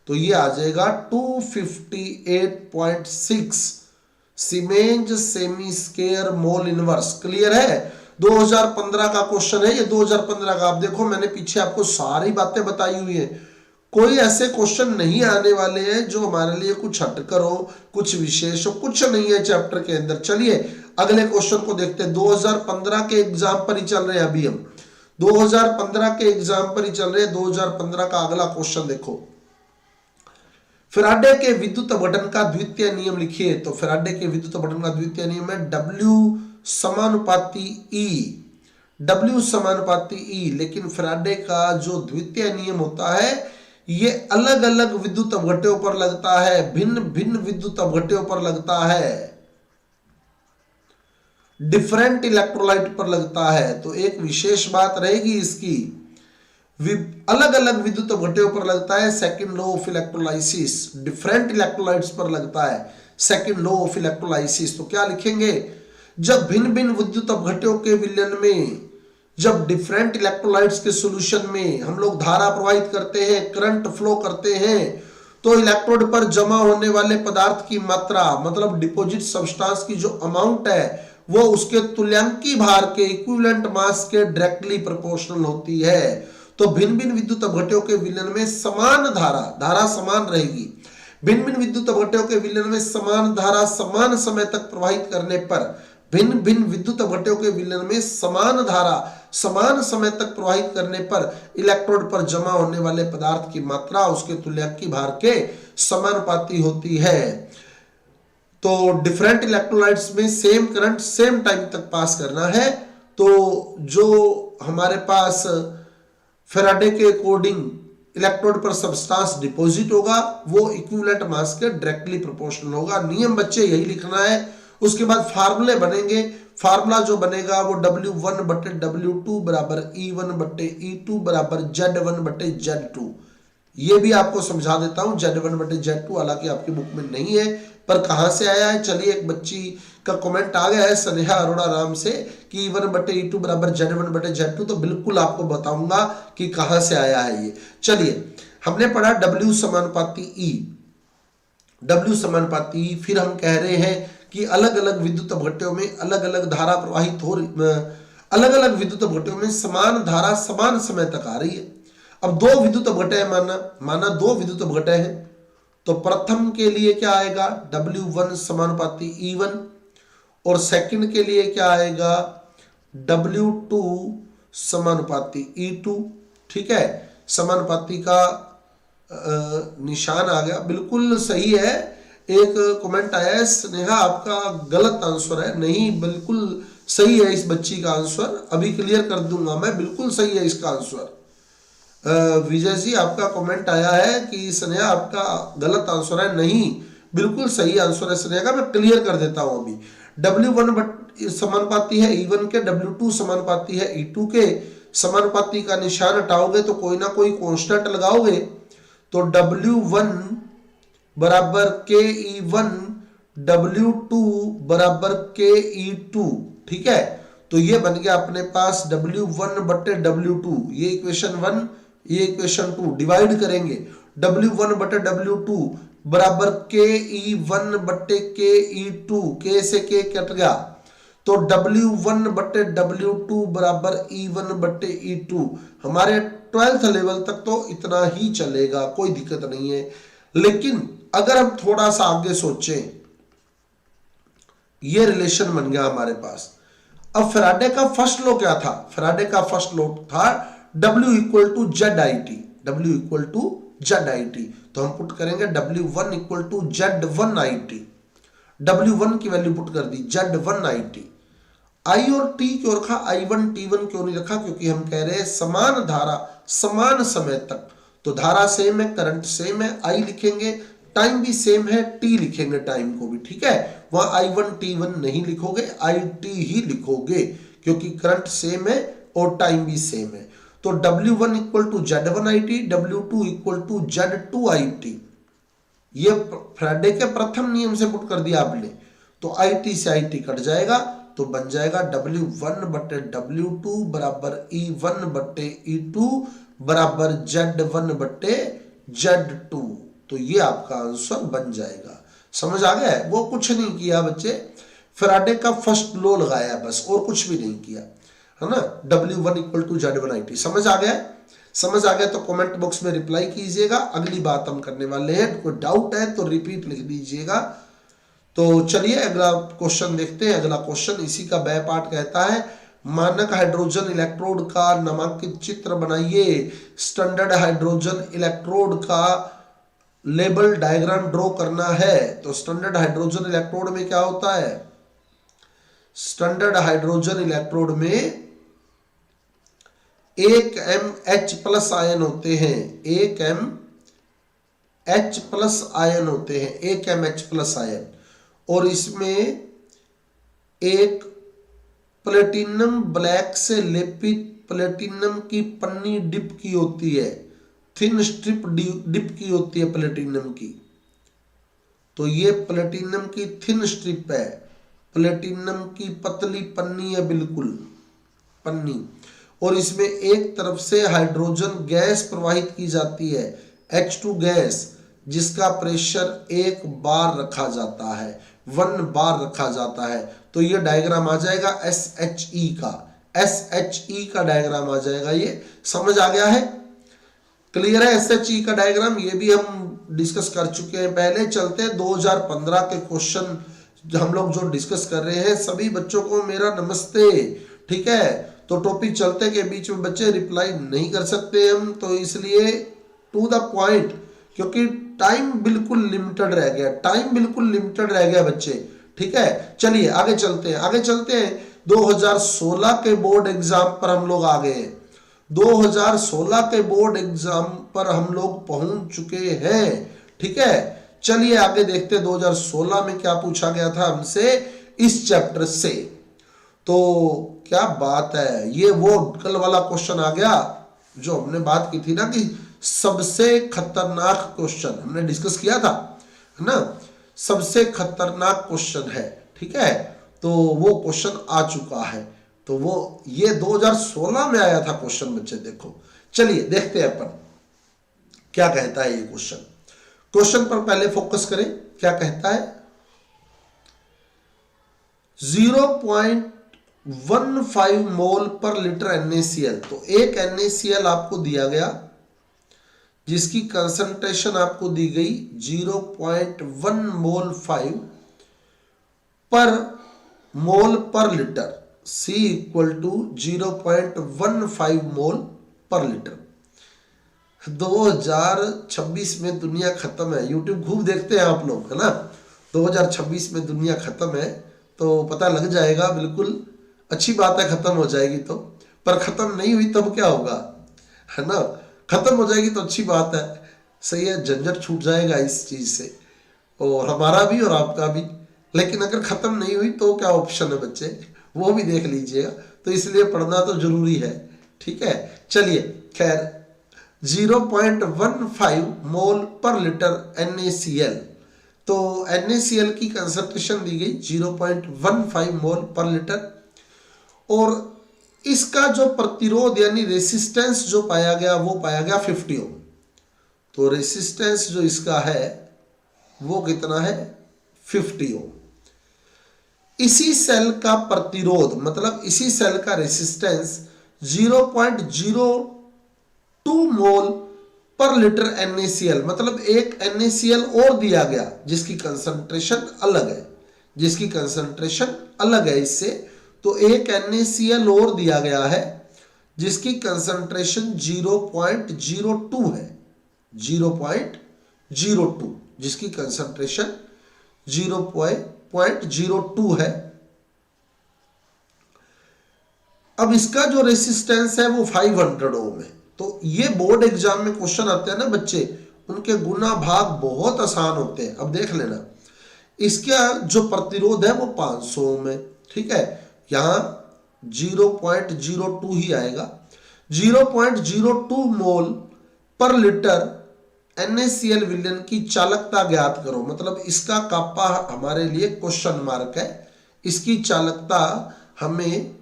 तो ये आ जाएगा 258.6 siemens semi square mole inverse. Clear है? 2015 का क्वेश्चन है ये, 2015 का। आप देखो मैंने पीछे आपको सारी बातें बताई हुई है, कोई ऐसे क्वेश्चन नहीं आने वाले हैं जो हमारे लिए कुछ हटकर हो, कुछ विशेष हो, कुछ नहीं है चैप्टर के अंदर। चलिए अगले क्वेश्चन को देखते हैं। 2015 के एग्जाम पर ही चल रहे हैं अभी हम, 2015 के एग्जाम पर ही चल रहे हैं। 2015 का अगला क्वेश्चन देखो, फैराडे के विद्युत अपघटन का द्वितीय नियम लिखिए। तो फैराडे के विद्युत अपघटन का द्वितीय नियम है W समानुपाती E, W समानुपाती E। लेकिन फैराडे का जो द्वितीय नियम होता है ये अलग अलग विद्युत अपघट्यों पर लगता है, भिन्न भिन्न विद्युत अपघट्यों पर लगता है, डिफरेंट इलेक्ट्रोलाइट पर लगता है। तो एक विशेष बात रहेगी इसकी, अलग अलग विद्युत अपघट्यों पर लगता है second law of electrolysis, different electrolytes पर लगता है सेकंड लॉ ऑफ इलेक्ट्रोलाइसिस। तो क्या लिखेंगे, जब भिन्न भिन्न विद्युत अपघट्यों के विलयन में, जब डिफरेंट इलेक्ट्रोलाइट्स के सॉल्यूशन में हम लोग धारा प्रवाहित करते हैं, करंट फ्लो करते हैं, तो इलेक्ट्रोड पर जमा होने वाले पदार्थ की मात्रा, मतलब डिपॉजिट सब्सटेंस की जो अमाउंट है वो उसके तुल्यांकी भार के इक्विवेलेंट मास के डायरेक्टली प्रोपोर्शनल होती है। तो भिन्न भिन्न विद्युत अपघट्यों के विलयन में समान धारा समान रहेगी। भिन्न भिन्न विद्युत अपघट्यों के विलयन में समान धारा समान समय तक प्रवाहित करने पर, भिन्न भिन्न विद्युत अपघट्यों के विलयन में समान धारा समान समय तक प्रवाहित करने पर इलेक्ट्रोड पर जमा होने वाले पदार्थ की मात्रा उसके तुल्यांकी भार के समानुपाती होती है। तो डिफरेंट इलेक्ट्रोलाइट्स में सेम करंट सेम टाइम तक पास करना है, तो जो हमारे पास फैराडे के अकॉर्डिंग इलेक्ट्रोड पर सब्सटेंस डिपॉजिट होगा वो इक्विवेलेंट मास के डायरेक्टली प्रोपोर्शनल होगा। नियम बच्चे यही लिखना है। उसके बाद फार्मूले बनेंगे। फार्मूला जो बनेगा वो W1 बटे W2 बराबर E1 बटे E2 बराबर Z1 बटे Z2। ये भी आपको समझा देता हूं, Z1 बटे Z2 हालांकि आपकी बुक में नहीं है, पर कहां से आया है। चलिए, एक बच्ची का कमेंट आ गया है स्नेहा अरोड़ा नाम से कि E1 बटे E2 बराबर Z1 बटे Z2, तो बिल्कुल आपको बताऊंगा कि कहां से आया है ये। चलिए, हमने पढ़ा W समानुपाती E, W समानुपाती E, फिर हम कह रहे हैं कि अलग अलग विद्युत अपघट्यों में अलग अलग धारा प्रवाहित हो, अलग अलग विद्युत अपघट्यों में समान धारा समान समय तक आ रही है। अब दो विद्युत अपघट्य माना दो विद्युत अपघट्य हैं, तो प्रथम के लिए क्या आएगा, W1 समानुपाती E1, और सेकंड के लिए क्या आएगा, W2 समानुपाती E2। ठीक है, समानुपाती का निशान आ गया, बिल्कुल सही है। एक कमेंट आया है, स्नेहा आपका गलत आंसर है। नहीं, बिल्कुल सही है इस बच्ची का आंसर, अभी क्लियर कर दूंगा मैं, बिल्कुल सही है इसका आंसर। विजय जी आपका कमेंट आया है कि स्नेहा आपका गलत आंसर है, नहीं बिल्कुल सही आंसर है स्नेहा का, मैं क्लियर कर देता हूं अभी। W1 समानुपाती है E1 के, W2 समानुपाती है E2 के। समानुपाती का निशान हटाओगे तो कोई ना कोई कांस्टेंट लगाओगे, तो W1 बराबर KE1, W2 बराबर KE2। ठीक है, तो ये बन गया अपने पास W1 बटे W2, ये इक्वेशन 1, ये इक्वेशन 2, डिवाइड करेंगे W1 बटे W2 बराबर KE1 बटे KE2, K से K कट गया, तो W1 बटे W2 बराबर E1 बटे E2। हमारे 12th लेवल तक तो इतना ही चलेगा, कोई दिक्कत नहीं है। लेकिन अगर हम थोड़ा सा आगे सोचें, ये रिलेशन बन गया हमारे पास। अब फैराडे का फर्स्ट लॉ क्या था, फैराडे का फर्स्ट लॉ था W equal to ZIT, W equal to ZIT। तो हम पुट करेंगे W1 equal to Z1IT, W1 की वैल्यू पुट कर दी Z1IT। I और T क्यों रखा, I1 T1 क्यों नहीं रखा, क्योंकि हम कह रहे हैं समान धारा समान समय तक, तो धारा सेम है, करंट सेम है, I लिखेंगे, टाइम भी सेम है, T लिखेंगे टाइम को भी। ठीक है, वहां I1 T1 नहीं लिखोगे, IT ही लिखोगे, क्योंकि करंट सेम है और टाइम भी सेम है। तो W1 equal to Z1IT, W2 equal to Z2IT। ये फैराडे के प्रथम नियम से पुट कर दिया आपने, तो IT से IT कट जाएगा, तो बन जाएगा W1 बटे W2 बराबर E1 बटे E2 बराबर Z1 बटे Z2। तो ये आपका आंसर बन जाएगा। समझ आ गया है, वो कुछ नहीं किया बच्चे, फैराडे का फर्स्ट लॉ लगाया बस, और कुछ भी नहीं किया, है ना। W1 equal to Z1IT। समझ आ गया, समझ आ गया तो कमेंट बॉक्स में रिप्लाई कीजिएगा। अगली बात हम करने वाले हैं, कोई डाउट है तो रिपीट लिख दीजिएगा। तो चलिए अगला क्वेश्चन देखते हैं। अगला क्वेश्चन इसी का बै पार्ट कहता है, मानक हाइड्रोजन इलेक्ट्रोड का नामांकित चित्र बनाइए। स्टैंडर्ड हाइड्रोजन इलेक्ट्रोड का लेबल डायग्राम ड्रॉ करना है। तो स्टैंडर्ड हाइड्रोजन इलेक्ट्रोड में क्या होता है, स्टैंडर्ड हाइड्रोजन इलेक्ट्रोड में एक MH प्लस आयन होते हैं, एक MH प्लस आयन होते हैं, एक MH प्लस आयन, और इसमें एक प्लेटिनम ब्लैक से लेपित प्लेटिनम की पन्नी डिप की होती है, थिन स्ट्रिप डिप की होती है प्लेटिनम की। तो ये प्लेटिनम की थिन स्ट्रिप है, प्लेटिनम की पतली पन्नी है, बिल्कुल पन्नी। और इसमें एक तरफ से हाइड्रोजन गैस प्रवाहित की जाती है, H2 गैस, जिसका प्रेशर 1 बार रखा जाता है, 1 बार रखा जाता है। तो ये डायग्राम आ जाएगा SHE का, SHE का डायग्राम आ जाएगा। ये समझ आ गया है? क्लियर है? SHE का डायग्राम ये भी हम डिस्कस कर चुके हैं पहले। चलते हैं 2015 के क्वेश्चन हम लोग जो डिस्कस कर रहे हैं। सभी बच्चों को मेरा नमस्ते, ठीक है। तो टॉपिक चलते के बीच में बच्चे रिप्लाई नहीं कर सकते हम, तो इसलिए टू द पॉइंट, क्योंकि टाइम बिल्कुल लिमिटेड रह गया, टाइम बिल्कुल लिमिटेड रह गया बच्चे, ठीक है। चलिए आगे चलते हैं, आगे चलते हैं। 2016 के बोर्ड एग्जाम पर हम लोग आ गए हैं, 2016 के बोर्ड एग्जाम पर हम लोग पहुंच चुके हैं, ठीक है। चलिए आगे देखते हैं 2016 में क्या पूछा गया था हमसे इस चैप्टर से। तो क्या बात है, ये वो कल वाला क्वेश्चन आ गया जो हमने बात की थी ना कि सबसे खतरनाक क्वेश्चन हमने डिस्कस किया था, है ना, सबसे खतरनाक क्वेश्चन है, ठीक है। तो वो क्वेश्चन आ चुका है, तो वो ये 2016 में आया था क्वेश्चन बच्चे, देखो। चलिए देखते हैं अपन क्या कहता है ये क्वेश्चन। क्वेश्चन पर पहले फोकस करें, क्या कहता है। 0.15 मोल पर लीटर NaCl, तो एक NaCl आपको दिया गया जिसकी कंसंट्रेशन आपको दी गई 0.15 पर मोल पर लीटर, C इक्वल टू 0.15 मोल पर लीटर। 2026 में दुनिया खत्म है, यूट्यूब खूब देखते हैं आप लोग, है ना। 2026 में दुनिया खत्म है, तो पता लग जाएगा, बिल्कुल अच्छी बात है, खत्म हो जाएगी तो। पर खत्म नहीं हुई तब क्या होगा, है ना। खत्म हो जाएगी तो अच्छी बात है, सही है, झंझट छूट जाएगा इस चीज से, और हमारा भी और आपका भी। लेकिन अगर खत्म नहीं हुई तो क्या ऑप्शन है बच्चे, वो भी देख लीजिएगा। तो इसलिए पढ़ना तो जरूरी है, ठीक है। चलिए खैर, 0.15 मोल पर लीटर NaCl, तो NaCl की कंसंट्रेशन दी गई 0.15 मोल पर लीटर, और इसका जो प्रतिरोध यानी रेसिस्टेंस जो पाया गया वो पाया गया 50 ओम। तो रेसिस्टेंस जो इसका है वो कितना है, 50 ओम। इसी सेल का प्रतिरोध मतलब इसी सेल का रेसिस्टेंस 0.02 मोल पर लीटर NaCl, मतलब एक NaCl और दिया गया जिसकी कंसंट्रेशन अलग है, जिसकी कंसंट्रेशन अलग है इससे। तो एक NaCl और दिया गया है जिसकी कंसंट्रेशन 0.02 है, 0.02, जिसकी कंसंट्रेशन 0.02 है। अब इसका जो रेसिस्टेंस है वो 500 ओम है। तो ये बोर्ड एग्जाम में क्वेश्चन आते हैं ना बच्चे, उनके गुना भाग बहुत आसान होते हैं। अब देख लेना, इसका जो प्रतिरोध है वो 500 ओम है, ठीक है। यहां 0.02 ही आएगा। 0.02 मोल पर लीटर NaCl विलयन की चालकता ज्ञात करो, मतलब इसका कापा हमारे लिए क्वेश्चन मार्क है। इसकी चालकता हमें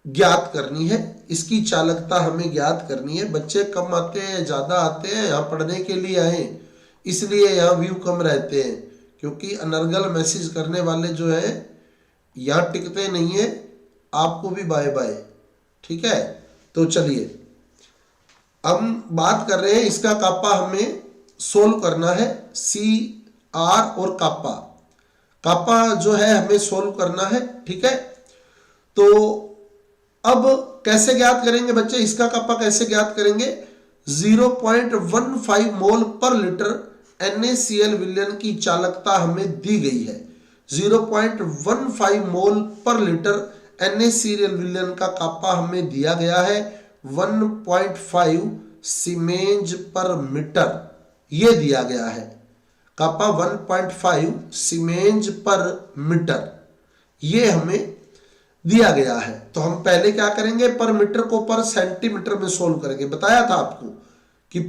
ज्ञात करनी है, इसकी चालकता हमें ज्ञात करनी है। बच्चे कम आते हैं, ज्यादा आते हैं, यहाँ पढ़ने के लिए आए, इसलिए यहाँ व्यू कम रहते हैं, क्योंकि अनर्गल मैसेज करने वाले जो है यहाँ टिकते नहीं है। आपको भी बाय बाय, ठीक है। तो चलिए हम बात कर रहे हैं, इसका कापा हमें सोल्व करना है, CR और कापा जो है हमें सोल्व करना है, ठीक है। तो अब कैसे ज्ञात करेंगे बच्चे, इसका कापा कैसे ज्ञात करेंगे। 0.15 मोल पर लीटर NaCl विलयन की चालकता हमें दी गई है। 0.15 मोल पर लीटर NaCl विलयन का कापा हमें दिया गया है 1.5 सीमेंज पर मीटर, ये दिया गया है कापा 1.5 सीमेंज पर मीटर, ये हमें दिया गया है। तो हम पहले क्या करेंगे, पर मीटर को पर सेंटीमीटर में सोल्व करेंगे। बताया था आपको कि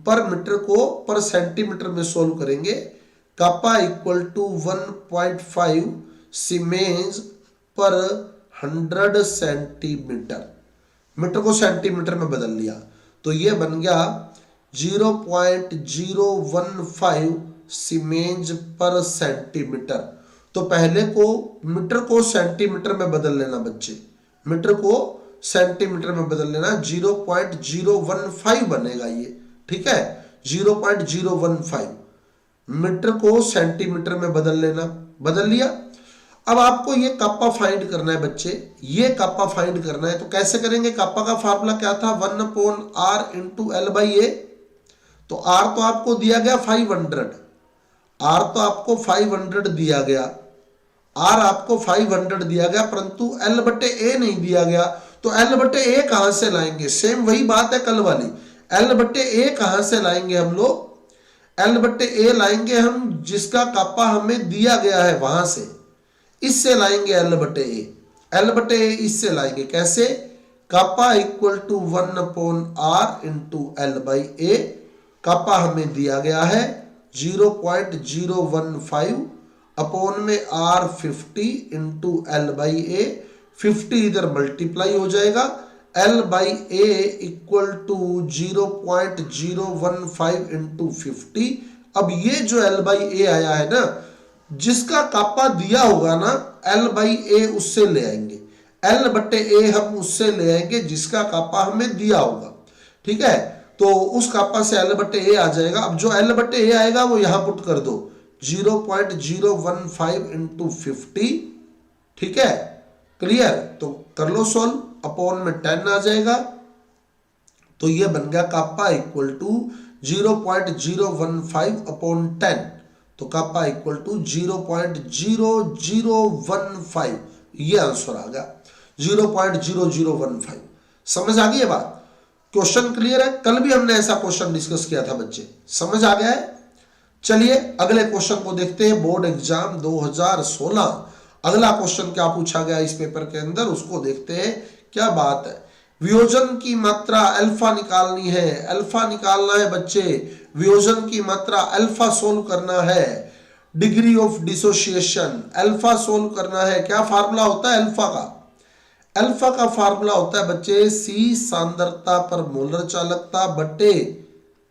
पर मीटर को पर सेंटीमीटर में सोल्व करेंगे। कापा इक्वल टू 1.5 सीमेंस पर 100 सेंटीमीटर। मीटर को सेंटीमीटर में बदल लिया तो ये बन गया 0.015 सीमेंस पर सेंटीमीटर। तो पहले को मीटर को सेंटीमीटर में बदल लेना बच्चे, मीटर को सेंटीमीटर में बदल लेना, 0.015 बनेगा ये, ठीक है। 0.015 मीटर को सेंटीमीटर में बदल लेना, बदल लिया। अब आपको ये कापा फाइंड करना है बच्चे, ये कापा फाइंड करना है। तो कैसे करेंगे, कापा का फार्मूला क्या था, 1/r इंटू L/A। तो R तो आपको दिया गया 500, R तो आपको 500 दिया गया, R आपको 500 दिया गया, परंतु L/A नहीं दिया गया। तो L/A कहां से लाएंगे, सेम वही बात है कल वाली। L/A कहां से लाएंगे हम लोग, L/A लाएंगे हम जिसका कापा हमें दिया गया है वहां से, इससे लाएंगे L/A। L/A इससे लाएंगे, कैसे, kappa equal to 1/r into L/A। Kappa हमें दिया गया है 0.015 अपॉन में R50 इंटू L/A। 50 इधर मल्टीप्लाई हो जाएगा, L/A इक्वल टू 0.015 इंटू 50। अब ये जो L/A आया है ना, जिसका कापा दिया होगा ना, L/A उससे ले आएंगे, L/A हम उससे ले आएंगे जिसका कापा हमें दिया होगा, ठीक है। तो उस कापा से L/A आ जाएगा। अब जो L/A आएगा वो यहां पुट कर दो, 0.015 इंटू 50, ठीक है, क्लियर। तो कर लो सोल्व, अपॉन में 10 आ जाएगा। तो ये बन गया कापा इक्वल टू 0.015 अपॉन 10। तो कापा इक्वल टू 0.0015, ये आंसर आ गया 0.0015। समझ आ गई है बात, क्वेश्चन क्लियर है। कल भी हमने ऐसा क्वेश्चन डिस्कस किया था बच्चे, समझ आ गया है। चलिए अगले क्वेश्चन को देखते हैं, बोर्ड एग्जाम 2016। अगला क्वेश्चन क्या पूछा गया इस पेपर के अंदर, उसको देखते हैं। क्या बात है, वियोजन की मात्रा अल्फा निकालनी है, अल्फा निकालना है बच्चे, वियोजन की मात्रा अल्फा सोल्व करना है, degree of dissociation alpha solve करना है। क्या फार्मूला होता है अल्फा का, अल्फा का फार्मूला होता है बच्चे सी सांद्रता पर मोलर चालकता बटे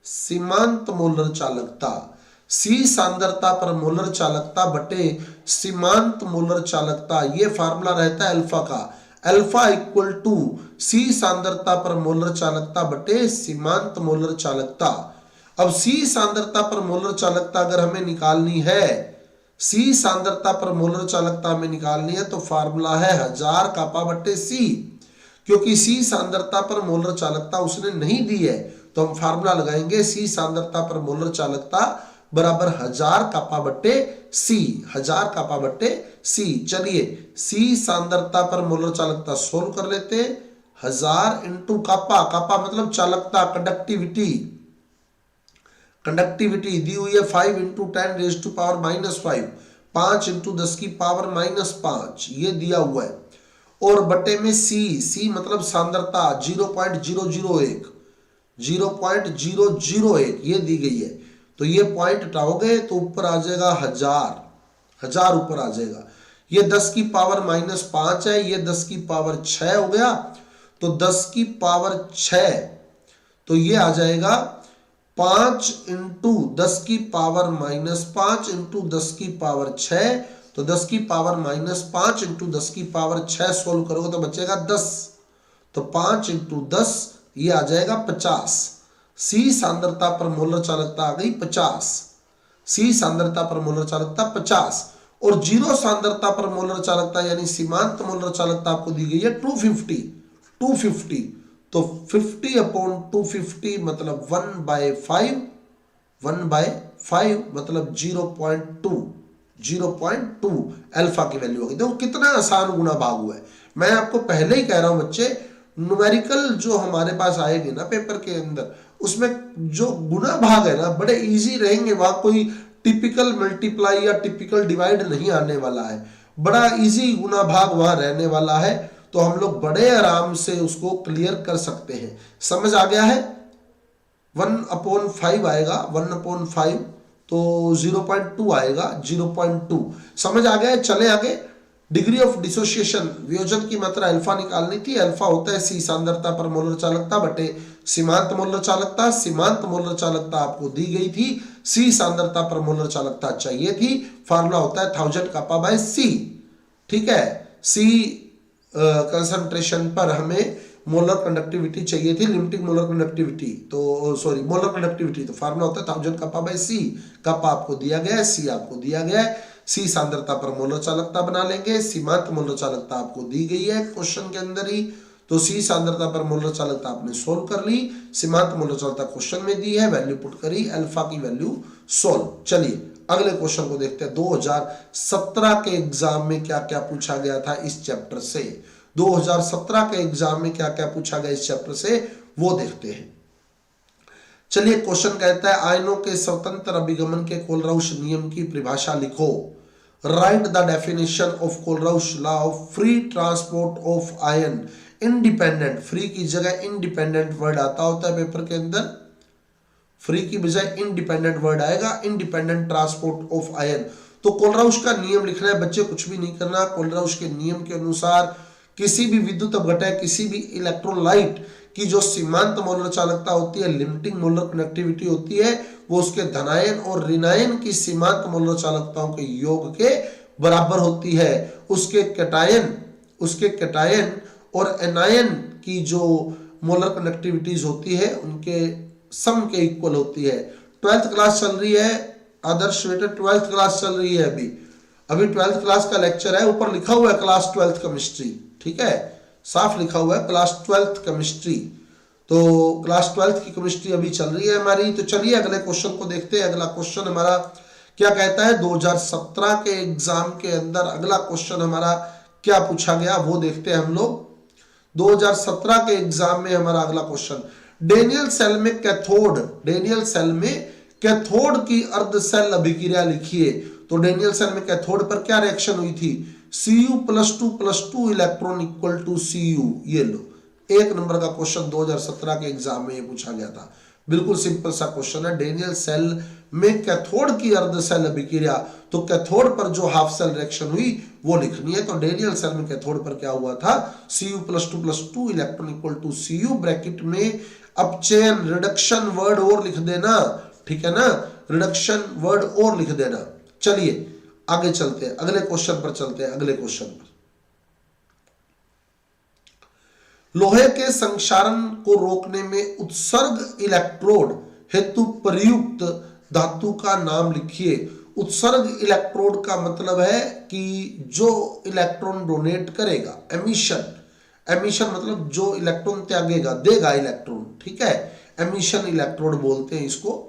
सीमांत मोलर चालकता, सी सांद्रता पर मोलर चालकता बटे सीमांत मोलर चालकता, ये फार्मूला रहता है अल्फा का। अल्फा इक्वल टू सी सांद्रता पर मोलर चालकता बटे सीमांत मोलर चालकता। अब सी सांद्रता पर मोलर चालकता अगर हमें निकालनी है, सी सांद्रता पर मोलर चालकता हमें निकालनी है, तो फार्मूला है 1000 कापा बटे सी। क्योंकि सी सांद्रता पर मोलर चालकता उसने नहीं दी है, तो हम फार्मूला लगाएंगे सी सांद्रता पर मोलर चालकता बराबर 1000 कापा बटे सी, 1000 कापा बटे सी। चलिए सी सांद्रता पर मोलर चालकता सोल्व कर लेते हैं। 1000 इंटू कापा, कापा मतलब चालकता, कंडक्टिविटी, कंडक्टिविटी दी हुई है 5 into 10 raise to power -5, 5 into 10 की पावर -5, ये दिया हुआ है। और बटे में सी, सी मतलब सांद्रता 0.001, 0.001 ये दी गई है। तो ये पॉइंट हटाओगे तो ऊपर आ जाएगा 1000, 1000 ऊपर आ जाएगा। ये 10 की पावर -5 है, ये 10 की पावर 6 हो गया, तो 10 की पावर 6, तो ये आ जाएगा 5 इंटू 10 की पावर -5 इंटू 10 की पावर 6, तो 10 की पावर -5 इंटू 10 की पावर 6 सोल्व करोगे तो बचेगा 10, तो 5 इंटू 10 ये आ जाएगा 50। सी सांद्रता पर मोलर चालकता आ गई 50, सी सांद्रता पर मोलर चालकता 50। और जीरो सांद्रता पर मोलर चालकता यानी सीमांत मोलर चालकता आपको दी गई है 250, 250। तो 50 अपॉन 250 मतलब 1/5, 1/5 मतलब 0.2, 0.2 अल्फा की वैल्यू होगी। देखो कितना आसान गुणा भाग हुआ है। मैं आपको पहले ही कह रहा हूं बच्चे, न्यूमेरिकल जो हमारे पास आएगी ना पेपर के अंदर, उसमें जो गुणा भाग है ना बड़े इजी रहेंगे, वहां कोई टिपिकल मल्टीप्लाई या टिपिकल डिवाइड नहीं आने वाला है। बड़ा इजी गुना भाग वहां रहने वाला है, तो हम लोग बड़े आराम से उसको क्लियर कर सकते हैं। समझ आ गया है? 1/5 आएगा, 1/5 तो 0.2 आएगा, 0.2। समझ आ गया है? चले आगे। डिग्री ऑफ डिसोसिएशन, वियोजन की मात्रा अल्फा निकालनी थी। अल्फा होता है सी सांद्रता पर मोलर चालकता बटे सीमांत मोलर चालकता। सीमांत मोलर चालकता आपको दी गई थी, सी सांद्रता पर मोलर चालकता चाहिए थी। फार्मूला होता है 1000 kappa by C। ठीक है, सी कंसंट्रेशन पर हमें मोलर कंडक्टिविटी चाहिए थी, लिमिटिंग मोलर कंडक्टिविटी, तो सॉरी मोलर कंडक्टिविटी, तो फार्मूला होता है 1000 kappa by C। कप्पा आपको दिया गया है, सी आपको दिया गया है। सी सांद्रता पर मोलर चालकता बना लेंगे। सीमांत मोलर चालकता आपको दी गई है क्वेश्चन के अंदर ही, तो सी सांद्रता पर मोलर चालकता आपने सोल्व कर ली। सीमांत मोलर चालकता क्वेश्चन में दी है, वैल्यू पुट करी, अल्फा की वैल्यू सोल्व। चलिए अगले क्वेश्चन को देखते हैं। 2017 के एग्जाम में क्या क्या पूछा गया था इस चैप्टर से। 2017 के एग्जाम में क्या क्या पूछा गया इस चैप्टर से वो देखते हैं। चलिए क्वेश्चन कहता है आयनों के स्वतंत्र अभिगमन के कोलराउश नियम की परिभाषा लिखो। Right the definition of Kohlrausch law of free transport of ion independent. Free की जगह इंडिपेंडेंट वर्ड आता होता है पेपर के अंदर, फ्री की बजाय इंडिपेंडेंट वर्ड आएगा, इंडिपेंडेंट ट्रांसपोर्ट ऑफ आयन। तो कोलराउश का नियम लिखना है बच्चे, कुछ भी नहीं करना। कोलराउश के नियम के अनुसार किसी भी विद्युत अपघटय, किसी भी इलेक्ट्रोलाइट की जो सीमांत मोलर चालकता होती है, लिमिटिंग मोलर कंडक्टिविटी होती है, वो उसके धनायन और ऋणायन की सीमांत मोलर चालकताओं के योग के बराबर होती है। उसके कैटायन और एनायन की जो मोलर कंडक्टिविटीज होती है उनके सम के इक्वल होती है। 12th क्लास चल रही है आदर्श बेटा, 12th क्लास चल रही है अभी 12th क्लास का लेक्चर है, ऊपर लिखा हुआ है क्लास 12th केमिस्ट्री। ठीक है, साफ लिखा हुआ है क्लास 12th केमिस्ट्री। तो क्लास 12th की केमिस्ट्री अभी चल रही है हमारी। तो चलिए अगले क्वेश्चन को देखते हैं। अगला क्वेश्चन हमारा क्या कहता है, 2017 के एग्जाम के अंदर अगला क्वेश्चन हमारा क्या पूछा गया वो देखते हैं हम लोग। 2017 के एग्जाम में हमारा अगला क्वेश्चन, डेनियल सेल में कैथोड की अर्ध सेल अभिक्रिया लिखिए। तो डेनियल सेल में कैथोड पर क्या रिएक्शन हुई थी, Cu+2+2 electron equal to Cu। ये लो, एक नंबर का क्वेश्चन 2017 के एग्जाम में ये पूछा गया था। बिल्कुल सिंपल सा क्वेश्चन है। डेनियल सेल में कैथोड की अर्ध सेल अभिक्रिया, तो कैथोड पर जो हाफ सेल रिएक्शन हुई वो लिखनी है। तो डेनियल सेल में कैथोड पर क्या हुआ था, Cu+2+2 electron equal to Cu, bracket में अपचयन रिडक्शन वर्ड और लिख देना, ठीक है ना, रिडक्शन वर्ड और लिख देना। चलिए आगे चलते हैं, अगले क्वेश्चन पर चलते हैं। अगले क्वेश्चन पर, लोहे के संक्षारण को रोकने में उत्सर्ग इलेक्ट्रोड हेतु प्रयुक्त धातु का नाम लिखिए। उत्सर्ग इलेक्ट्रोड का मतलब है कि जो इलेक्ट्रॉन डोनेट करेगा, एमिशन मतलब जो इलेक्ट्रॉन त्यागेगा, देगा इलेक्ट्रॉन, ठीक है, एमिशन इलेक्ट्रोड बोलते हैं इसको।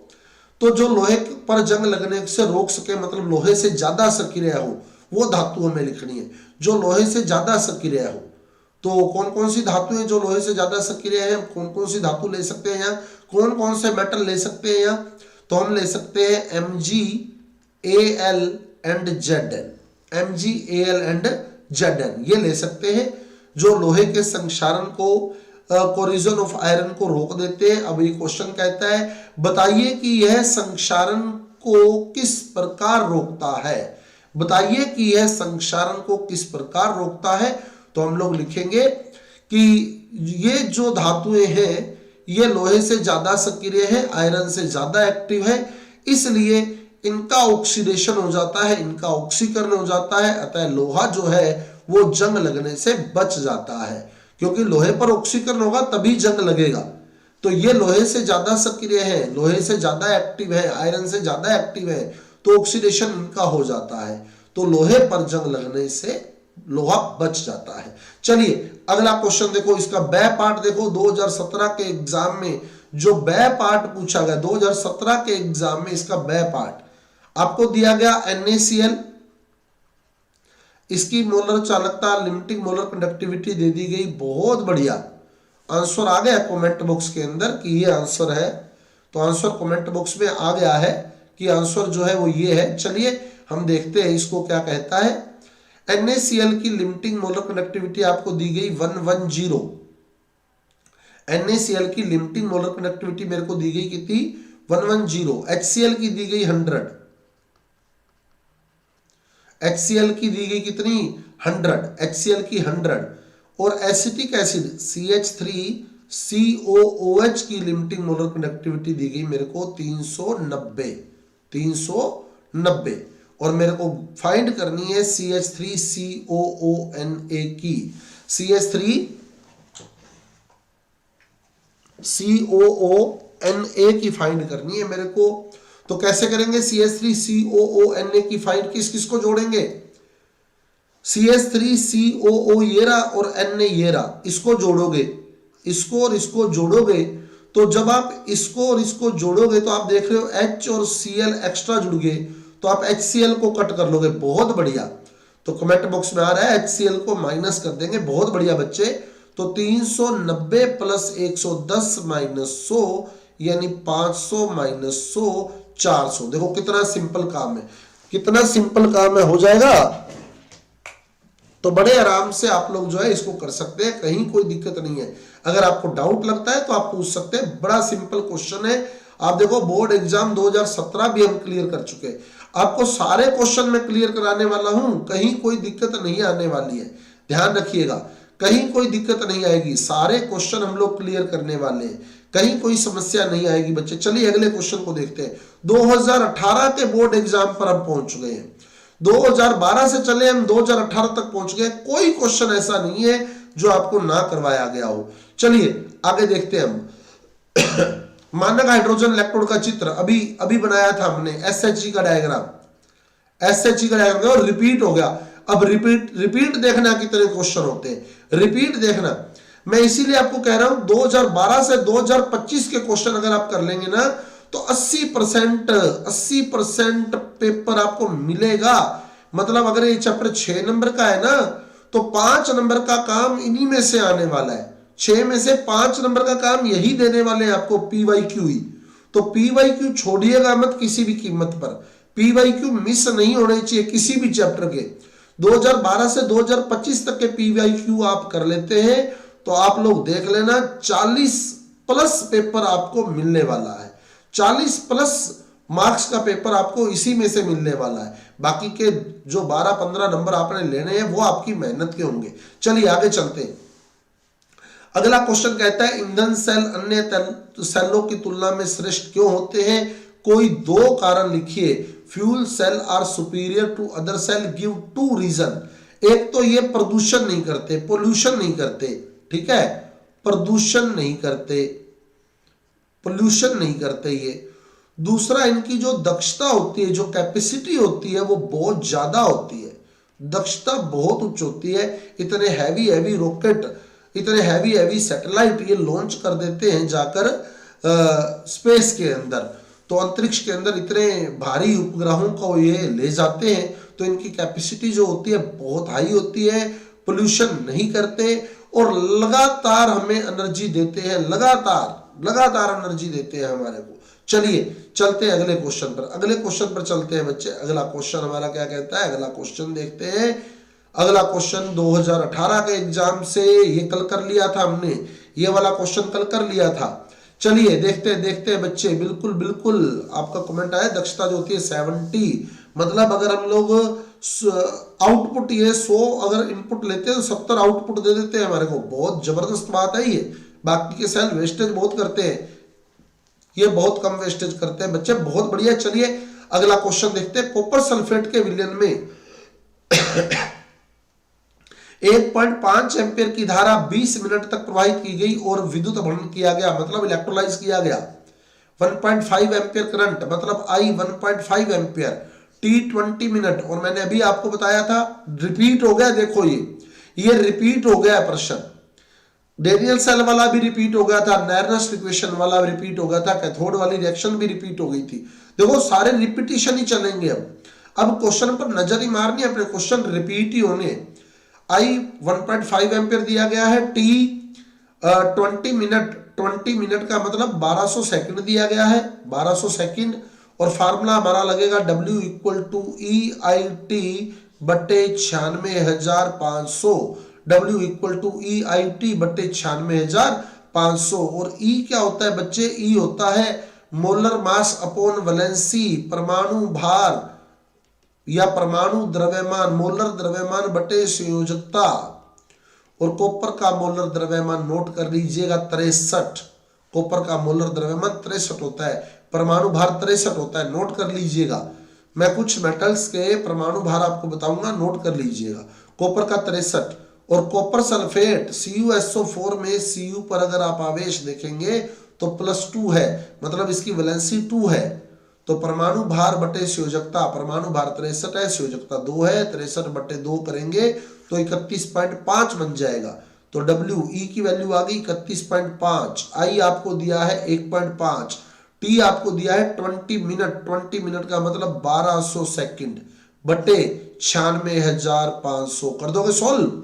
तो जो लोहे पर जंग लगने से रोक सके, मतलब लोहे से ज्यादा सक्रिय हो, वो धातु हमें लिखनी है जो लोहे से ज्यादा सक्रिय हो। तो कौन कौन सी धातु है जो लोहे से ज्यादा सक्रिय है, कौन कौन सी धातु ले सकते हैं यहाँ, कौन कौन से मेटल ले सकते हैं यहाँ, तो हम ले सकते हैं MgAl एंड Zn, ये ले सकते हैं जो लोहे के संक्षारण को कोरिजन ऑफ आयरन को रोक देते हैं। अब ये क्वेश्चन कहता है बताइए कि यह संक्षारण को किस प्रकार रोकता है, बताइए कि यह संक्षारण को किस प्रकार रोकता है। तो हम लोग लिखेंगे कि ये जो धातुएं हैं ये लोहे से ज्यादा सक्रिय है, आयरन से ज्यादा एक्टिव है, इसलिए इनका ऑक्सीडेशन हो जाता है, इनका ऑक्सीकरण हो जाता है, अतः लोहा जो है वो जंग लगने से बच जाता है, क्योंकि लोहे पर ऑक्सीकरण होगा तभी जंग लगेगा। तो ये लोहे से ज्यादा सक्रिय है, लोहे से ज्यादा एक्टिव है, आयरन से ज्यादा एक्टिव है, तो ऑक्सीडेशन इनका हो जाता है, तो लोहे पर जंग लगने से लोहा बच जाता है। चलिए अगला क्वेश्चन देखो, इसका बै पार्ट देखो। 2017 के एग्जाम में जो बै पार्ट पूछा गया, 2017 के एग्जाम में इसका बै पार्ट आपको दिया गया NaCl, इसकी मोलर चालकता, लिमिटिंग मोलर कंडक्टिविटी दे दी गई, बहुत बढ़िया। आंसर आ गया कमेंट बॉक्स के अंदर कि ये आंसर है, तो आंसर कमेंट बॉक्स में आ गया है कि आंसर जो है वो ये है। चलिए हम देखते हैं इसको क्या कहता है। NaCl की लिमिटिंग मोलर कंडक्टिविटी आपको दी गई 110। NaCl की लिमिटिंग मोलर कंडक्टिविटी मेरे को दी गई कितनी 110। HCl की दी गई 100। HCl की दी गई कितनी 100, HCl की 100। और एसिटिक एसिड CH3COOH की लिमिटिंग मोलर कंडक्टिविटी दी गई मेरे को 390। और मेरे को फाइंड करनी है CH3COONA की, CH3COONA की फाइंड करनी है मेरे को। तो कैसे करेंगे CH3COONA की फाइंड, किस किस को जोड़ेंगे, CH3COO ये रहा और Na ये रहा, इसको जोड़ोगे, इसको और इसको जोड़ोगे। तो जब आप इसको और इसको जोड़ोगे तो आप देख रहे हो H और Cl एक्स्ट्रा जुड़ गए, तो आप HCl को कट कर लोगे। बहुत बढ़िया। तो कमेंट बॉक्स में आ रहा है HCl को माइनस कर देंगे। बहुत बढ़िया बच्चे। तो 390 प्लस 110 माइनस 100 यानी 500 माइनस 100 400। देखो कितना सिंपल काम है, कितना सिंपल काम है, हो जाएगा। तो बड़े आराम से आप लोग जो है इसको कर सकते हैं, कहीं कोई दिक्कत नहीं है। अगर आपको डाउट लगता है तो आप पूछ सकते हैं, बड़ा सिंपल क्वेश्चन है। आप देखो बोर्ड एग्जाम 2017 भी हम क्लियर कर चुके हैं, आपको सारे क्वेश्चन में क्लियर कराने वाला हूं, कहीं कोई दिक्कत नहीं आने वाली है। ध्यान रखिएगा, कहीं कोई दिक्कत नहीं आएगी, सारे क्वेश्चन हम लोग क्लियर करने वाले हैं, कहीं कोई समस्या नहीं आएगी बच्चे। चलिए अगले क्वेश्चन को देखते हैं। 2018 के बोर्ड एग्जाम पर हम पहुंच गए हैं, 2012 से चले हम 2018 तक पहुंच गए। कोई क्वेश्चन ऐसा नहीं है जो आपको ना करवाया गया हो। चलिए आगे देखते हैं हम। मानक हाइड्रोजन इलेक्ट्रोड का चित्र अभी अभी बनाया था हमने, SHE का डायग्राम, SHE का डायग्राम और रिपीट हो गया। अब रिपीट देखना कितने क्वेश्चन होते हैं, रिपीट देखना। मैं इसीलिए आपको कह रहा हूं 2012 से 2025 के क्वेश्चन अगर आप कर लेंगे ना तो 80% पेपर आपको मिलेगा। मतलब अगर ये चैप्टर 6 नंबर का है ना तो 5 नंबर का काम इन्हीं में से आने वाला है। 6 में से 5 नंबर का काम यही देने वाले हैं आपको, PYQ ही। तो PYQ छोड़िएगा मत किसी भी कीमत पर, PYQ मिस नहीं होने चाहिए किसी भी चैप्टर के। 2012 से 2025 तक के PYQ आप कर लेते हैं तो आप लोग देख लेना 40 प्लस पेपर आपको मिलने वाला है। 40 प्लस मार्क्स का पेपर आपको इसी में से मिलने वाला है। बाकी के जो 12-15 नंबर आपने लेने हैं वो आपकी मेहनत के होंगे। चलिए आगे चलते हैं। अगला क्वेश्चन कहता है ईंधन सेल अन्य सेलों की तुलना में श्रेष्ठ क्यों होते हैं? कोई 2 कारण लिखिए। Fuel cell are superior to other cell, give 2 reason. एक तो ये प्रदूषण नहीं करते, पोल्यूशन नहीं करते, ठीक है, प्रदूषण नहीं करते, पोल्यूशन नहीं करते ये। दूसरा इनकी जो दक्षता होती है, जो कैपेसिटी होती है वो बहुत ज्यादा होती है, दक्षता बहुत उच्च होती है। इतने हैवी रॉकेट, इतने हैवी सैटेलाइट ये लॉन्च कर देते हैं जाकर स्पेस के अंदर, तो अंतरिक्ष के अंदर इतने भारी उपग्रहों को ये ले जाते हैं। तो इनकी कैपेसिटी जो होती है बहुत हाई होती है, पोल्यूशन नहीं करते और लगातार हमें एनर्जी देते हैं, लगातार एनर्जी देते हैं हमारे को। चलिए चलते हैं अगले क्वेश्चन पर, अगले क्वेश्चन पर चलते हैं बच्चे। अगला क्वेश्चन हमारा क्या कहता है, अगला क्वेश्चन देखते हैं। अगला क्वेश्चन 2018 के एग्जाम से ये कल कर लिया था हमने, ये वाला क्वेश्चन कल कर लिया था। चलिए देखते हैं बच्चे। बिल्कुल आपका कमेंट आया, दक्षता जो होती है 70, मतलब अगर हम लोग आउटपुट ये 100 अगर इनपुट लेते हैं तो 70 आउटपुट दे देते हैं हमारे को। बहुत जबरदस्त बात है ये। बाकी के सेल वेस्टेज बहुत करते हैं, ये बहुत कम वेस्टेज करते हैं बच्चे, बहुत बढ़िया। चलिए अगला क्वेश्चन देखते हैं। कॉपर सल्फेट के विलयन में 1.5 एम्पीयर की धारा 20 मिनट तक प्रवाहित की गई और विद्युत अपहरण किया गया, मतलब इलेक्ट्रोलाइज किया गया। 1.5 एम्पीयर करंट मतलब I 1.5 एम्पीयर, T 20 मिनट। और मैंने अभी आपको बताया था रिपीट हो गया, देखो ये रिपीट हो गया प्रश्न। डेनियल सेल वाला भी रिपीट हो गया था, नैरनस्ट इक्वेशन वाला रिपीट हो गया था, कैथोड वाली रिएक्शन भी रिपीट हो गई थी। देखो सारे रिपीटिशन ही चलेंगे। अब क्वेश्चन पर नजर ही मारनी है अपने, क्वेश्चन रिपीट ही होने। I 1.5 एम्पीयर दिया गया है, T 20 मिनट का मतलब 1200 सेकंड दिया गया है, 1200 सेकंड। और फार्मूला हमारा लगेगा W = EIT बटे 96,500, W इक्वल टू EIT बटे 96,500। और E क्या होता है बच्चे? E होता है मोलर मास अपॉन वैलेंसी, परमाणु भार या परमाणु द्रव्यमान, मोलर द्रव्यमान बटे संयोजकता। और कॉपर का मोलर द्रव्यमान नोट कर लीजिएगा 63। कॉपर का मोलर द्रव्यमान 63 होता है, परमाणु भार 63 होता है, नोट कर लीजिएगा। मैं कुछ मेटल्स के परमाणु भार आपको बताऊंगा, नोट कर लीजिएगा। कॉपर का 63। और कॉपर सल्फेट CuSO4 में Cu पर अगर आप आवेश देखेंगे तो +2 है, मतलब इसकी वैलेंसी 2 है। तो परमाणु भार बटे संयोजकता, परमाणु भार 63 है, संयोजकता 2 है, 63 बटे 2 करेंगे तो 31.5 बन जाएगा। तो W E की वैल्यू आ गई 31.5, I आपको दिया है 1.5, T आपको दिया है 20 मिनट, 20 मिनट का मतलब 1200 सेकंड बटे 96,500। कर दोगे सोल्व?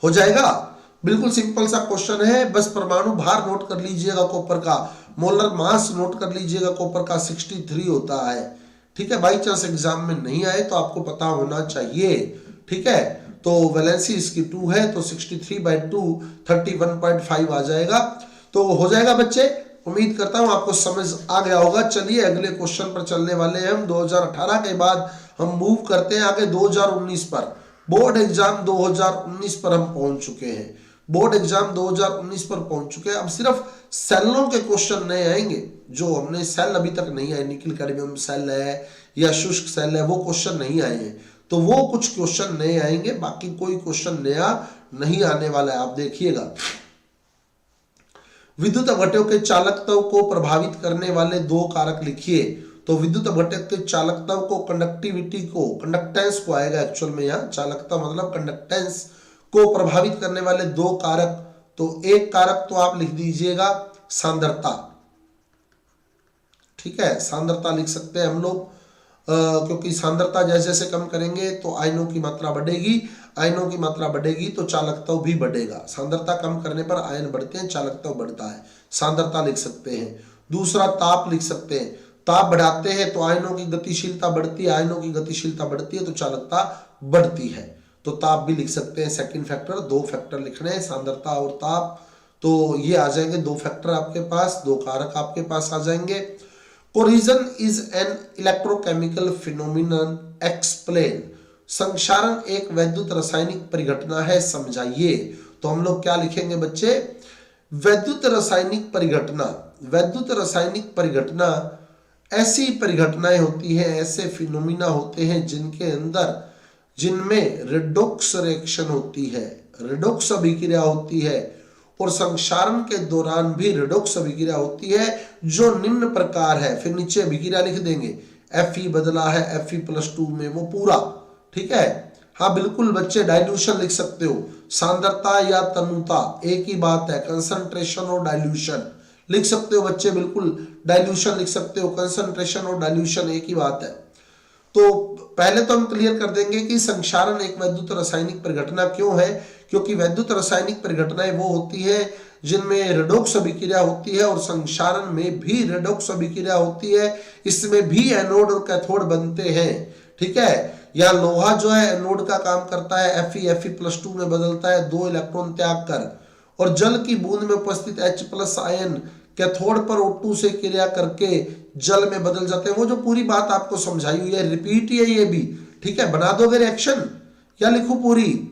हो जाएगा। बिल्कुल सिंपल सा क्वेश्चन है, बस परमाणु भार नोट कर लीजिएगा कॉपर का, मोलर मास नोट कर लीजिएगा कॉपर का 63 होता है। ठीक है, बाई चांस एग्जाम में नहीं आए तो आपको पता होना चाहिए। ठीक है, तो वैलेंसी इसकी 2 है तो 63/2 31.5 आ जाएगा। तो हो जाएगा बच्चे, उम्मीद करता हूं आपको समझ आ गया होगा। चलिए अगले क्वेश्चन पर चलने वाले हैं हम। 2018 के बाद हम मूव करते हैं आगे 2019 पर। बोर्ड एग्जाम 2019 पर हम पहुंच चुके हैं, बोर्ड एग्जाम 2019 पर पहुंच चुके हैं। अब सिर्फ सेलों के क्वेश्चन नए आएंगे, जो हमने सेल अभी तक नहीं आए, निकल कैडमियम सेल है या शुष्क सेल है, वो क्वेश्चन नहीं आए हैं। तो वो कुछ क्वेश्चन नए आएंगे, बाकी कोई क्वेश्चन नया नहीं आने वाला है, आप देखिएगा। विद्युत अपघट्यों के चालकत्व को प्रभावित करने वाले 2 कारक लिखिए। तो विद्युत अपघट्य के चालकत्व को, कंडक्टिविटी को, कंडक्टेंस को आएगा एक्चुअल में, यहाँ चालकता मतलब कंडक्टेंस को प्रभावित करने वाले 2 कारक। तो एक कारक तो आप लिख दीजिएगा सांद्रता। ठीक है, सांद्रता लिख सकते हैं हम लोग, क्योंकि सांद्रता जैसे जैसे कम करेंगे तो आयनों की मात्रा बढ़ेगी, आयनों की मात्रा बढ़ेगी तो चालकत्व भी बढ़ेगा। सांद्रता कम करने पर आयन बढ़ते हैं, चालकत्व बढ़ता है, सांद्रता लिख सकते हैं। दूसरा ताप लिख सकते हैं, ताप बढ़ाते हैं तो आयनों की गतिशीलता बढ़ती है, आयनों की गतिशीलता बढ़ती है तो चालकता बढ़ती है, तो ताप भी लिख सकते हैं। सेकंड फैक्टर, 2 फैक्टर लिखने हैं, सांद्रता और ताप। तो ये आ जाएंगे 2 फैक्टर आपके पास, 2 कारक आपके पास आ जाएंगे। Corrosion is an electrochemical phenomenon, explain. संक्षारण एक वैद्युत रासायनिक परिघटना है, समझाइए। तो हम लोग क्या लिखेंगे बच्चे? वैद्युत रासायनिक परिघटना। वैद्युत रासायनिक परिघटना ऐसी परिघटनाएं होती हैं, ऐसे फिनोमिना होते हैं जिनके अंदर, जिनमें रिडॉक्स रिएक्शन होती है, रिडॉक्स अभिक्रिया होती है, और संक्षारण के दौरान भी रिडॉक्स अभिक्रिया होती है जो निम्न प्रकार है। फिर नीचे अभिक्रिया लिख देंगे, Fe बदला है Fe+2 में, वो पूरा। ठीक है, हाँ बिल्कुल बच्चे, डाइल्यूशन लिख सकते हो, सांद्रता या तनुता एक ही बात है, कंसंट्रेशन और डाइल्यूशन लिख सकते हो बच्चे, बिल्कुल डाइल्यूशन लिख सकते हो, कंसंट्रेशन और डाइल्यूशन एक ही बात है। तो पहले तो हम क्लियर कर देंगे कि संक्षारण एक वैद्युत रासायनिक परिघटना क्यों है, क्योंकि वैद्युत रासायनिक परिघटनाएं वो होती है जिनमें रिडॉक्स अभिक्रिया होती है, और संक्षारण में भी रिडॉक्स अभिक्रिया होती है, इसमें भी एनोड और कैथोड बनते हैं। ठीक है, या लोहा जो है एनोड का काम करता है, Fe+2 में बदलता है 2 इलेक्ट्रॉन त्याग कर, और जल की बूंद में उपस्थित H+ आयन कैथोड पर O2 से क्रिया करके जल में बदल जाते हैं। वो जो पूरी बात आपको समझाई हुई है, रिपीट है ये भी। ठीक है, बना दोगे रिएक्शन या लिखूं पूरी?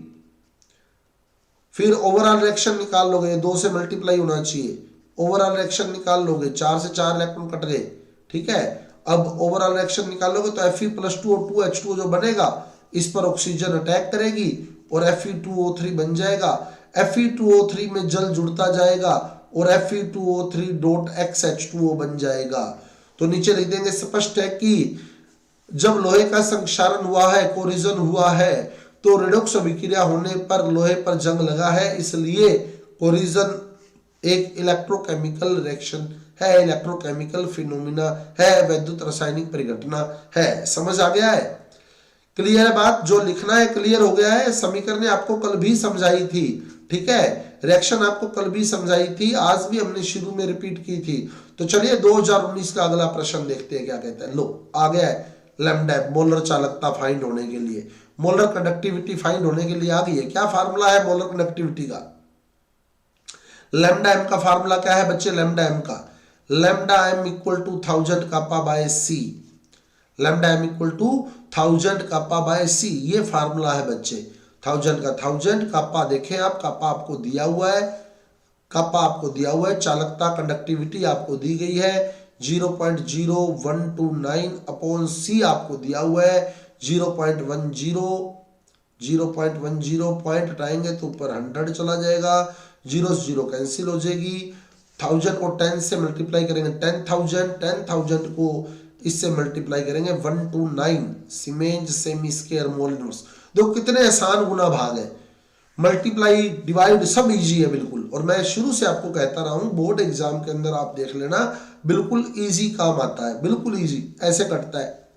फिर ओवरऑल रिएक्शन निकाल लोगे, 2 से मल्टीप्लाई होना चाहिए, ओवरऑल रिएक्शन निकाल लोगे, 4 से 4 इलेक्ट्रॉन कट गए। ठीक है, अब ओवरऑल रिएक्शन निकालोगे तो Fe+2 और 2H2 जो बनेगा, इस पर ऑक्सीजन अटैक करेगी और Fe2O3 बन जाएगा। Fe2O3 में जल जुड़ता जाएगा और Fe2O3.XH2O बन जाएगा। तो नीचे लिख देंगे, स्पष्ट है कि जब लोहे का संक्षारण हुआ है, कोरिजन हुआ है, तो रिडॉक्स अभिक्रिया होने पर लोहे पर जंग लगा है, इसलिए कोरिजन एक इलेक्ट्रोकेमिकल रिएक्शन है, इलेक्ट्रोकेमिकल फिनोमिना है, वैद्युत रासायनिक परिघटना है। समझ आ गया है? क्लियर है बात? जो लिखना है क्लियर हो गया है। समीकरण ने आपको कल भी समझाई थी, ठीक है, रिएक्शन आपको कल भी समझाई थी, आज भी हमने शुरू में रिपीट की थी। तो चलिए 2019 का अगला प्रश्न देखते हैं क्या कहता है। लो आ गया है, लैम्डा एम, मोलर चालकता फाइंड होने के लिए, मोलर कंडक्टिविटी फाइंड होने के लिए आ गई है। क्या फार्मूला है मोलर कंडक्टिविटी का? लैम्डा एम का फार्मूला क्या है बच्चे? लैम्डा एम का, lambda M equal to 1000 kappa by C, lambda M equal to 1000 kappa by C, ये फार्मूला है बच्चे। 1000 का 1000 कापा, देखें आप कापा आपको दिया हुआ है, कापा आपको दिया हुआ है, चालकता कंडक्टिविटी आपको दी गई है 0.0129 अपॉन सी आपको दिया हुआ है 0.10 पॉइंट हटाएंगे तो ऊपर 100 चला जाएगा, 0 से 0 कैंसिल हो जाएगी, 1000 को 10 से मल्टीप्लाई करेंगे 10,000 को इससे मल्टीप्लाई करेंगे 129 siemens semi square mole inverse. देखो कितने आसान गुना भाग है, मल्टीप्लाई डिवाइड सब इजी है बिल्कुल। और मैं शुरू से आपको कहता रहा हूं बोर्ड एग्जाम के अंदर आप देख लेना बिल्कुल इजी काम आता है, बिल्कुल इजी, ऐसे कटता है,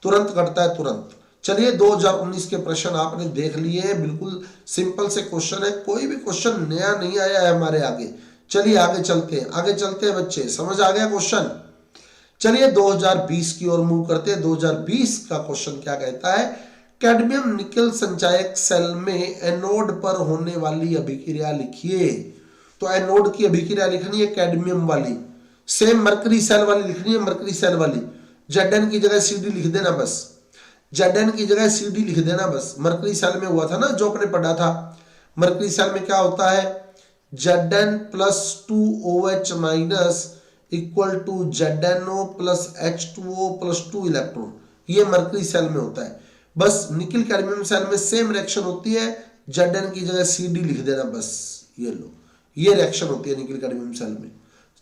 तुरंत कटता है तुरंत। चलिए 2019 के प्रश्न आपने देख लिए हैं, बिल्कुल सिंपल से क्वेश्चन है, कोई भी क्वेश्चन नया नहीं आया है हमारे आगे। चलिए आगे चलते हैं, आगे चलते हैं बच्चे, समझ आ गया क्वेश्चन? चलिए 2020 की ओर मूव करते हैं। 2020 का क्वेश्चन क्या कहता है? कैडमियम निकल संचायक सेल में एनोड पर होने वाली अभिक्रिया लिखिए। तो एनोड की अभिक्रिया लिखनी है कैडमियम वाली, सेम मरकरी सेल वाली लिखनी है, मरकरी सेल वाली। Zn की जगह Cd लिख देना बस, Zn की जगह Cd लिख देना बस। मरकरी सेल में हुआ था ना जो अपने पढ़ा था, मरकरी सेल में क्या होता है? Zn plus 2OH minus equal to ZnO plus H2O plus 2 electron, ये मरकरी सेल में होता है। बस निकिल कैडमियम सेल में सेम रिएक्शन होती है, Zn की जगह Cd लिख देना बस, ये लो, ये रिएक्शन होती है निकिल कैडमियम सेल में,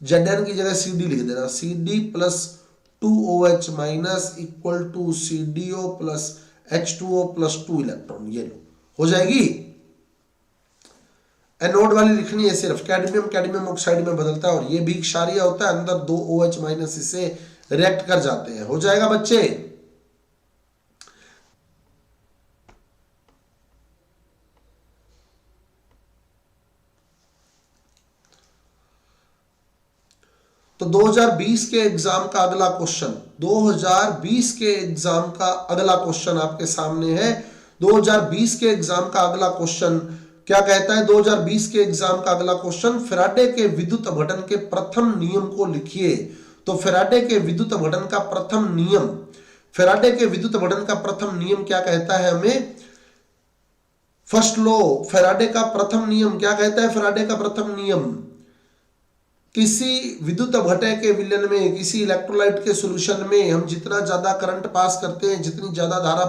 Zn की जगह Cd लिख देना, Cd plus 2OH minus equal to CdO plus H2O plus 2 electron, ये लो, हो जाएगी। एनोड वाली लिखनी है सिर्फ, कैडमियम कैडमियम ऑक्साइड में बदलता है और ये भी क्षारीय होता है, अंदर 2 OH माइनस इससे रिएक्ट कर जाते हैं, हो जाएगा बच्चे। तो 2020 के एग्जाम का अगला क्वेश्चन, 2020 के एग्जाम का अगला क्वेश्चन आपके सामने है। 2020 के एग्जाम का अगला क्वेश्चन क्या कहता है? 2020 के एग्जाम का अगला क्वेश्चन, फैराडे के विद्युत अपघटन के प्रथम नियम को लिखिए। तो फैराडे के विद्युत अपघटन का प्रथम नियम, फैराडे के विद्युत अपघटन का प्रथम नियम क्या कहता है हमें? फर्स्ट लॉ, फैराडे का प्रथम नियम क्या कहता है? फैराडे का प्रथम नियम, किसी विद्युत अपघटन के विलयन में, किसी इलेक्ट्रोलाइट के सॉल्यूशन में हम जितना ज्यादा करंट पास करते हैं, जितनी ज्यादा धारा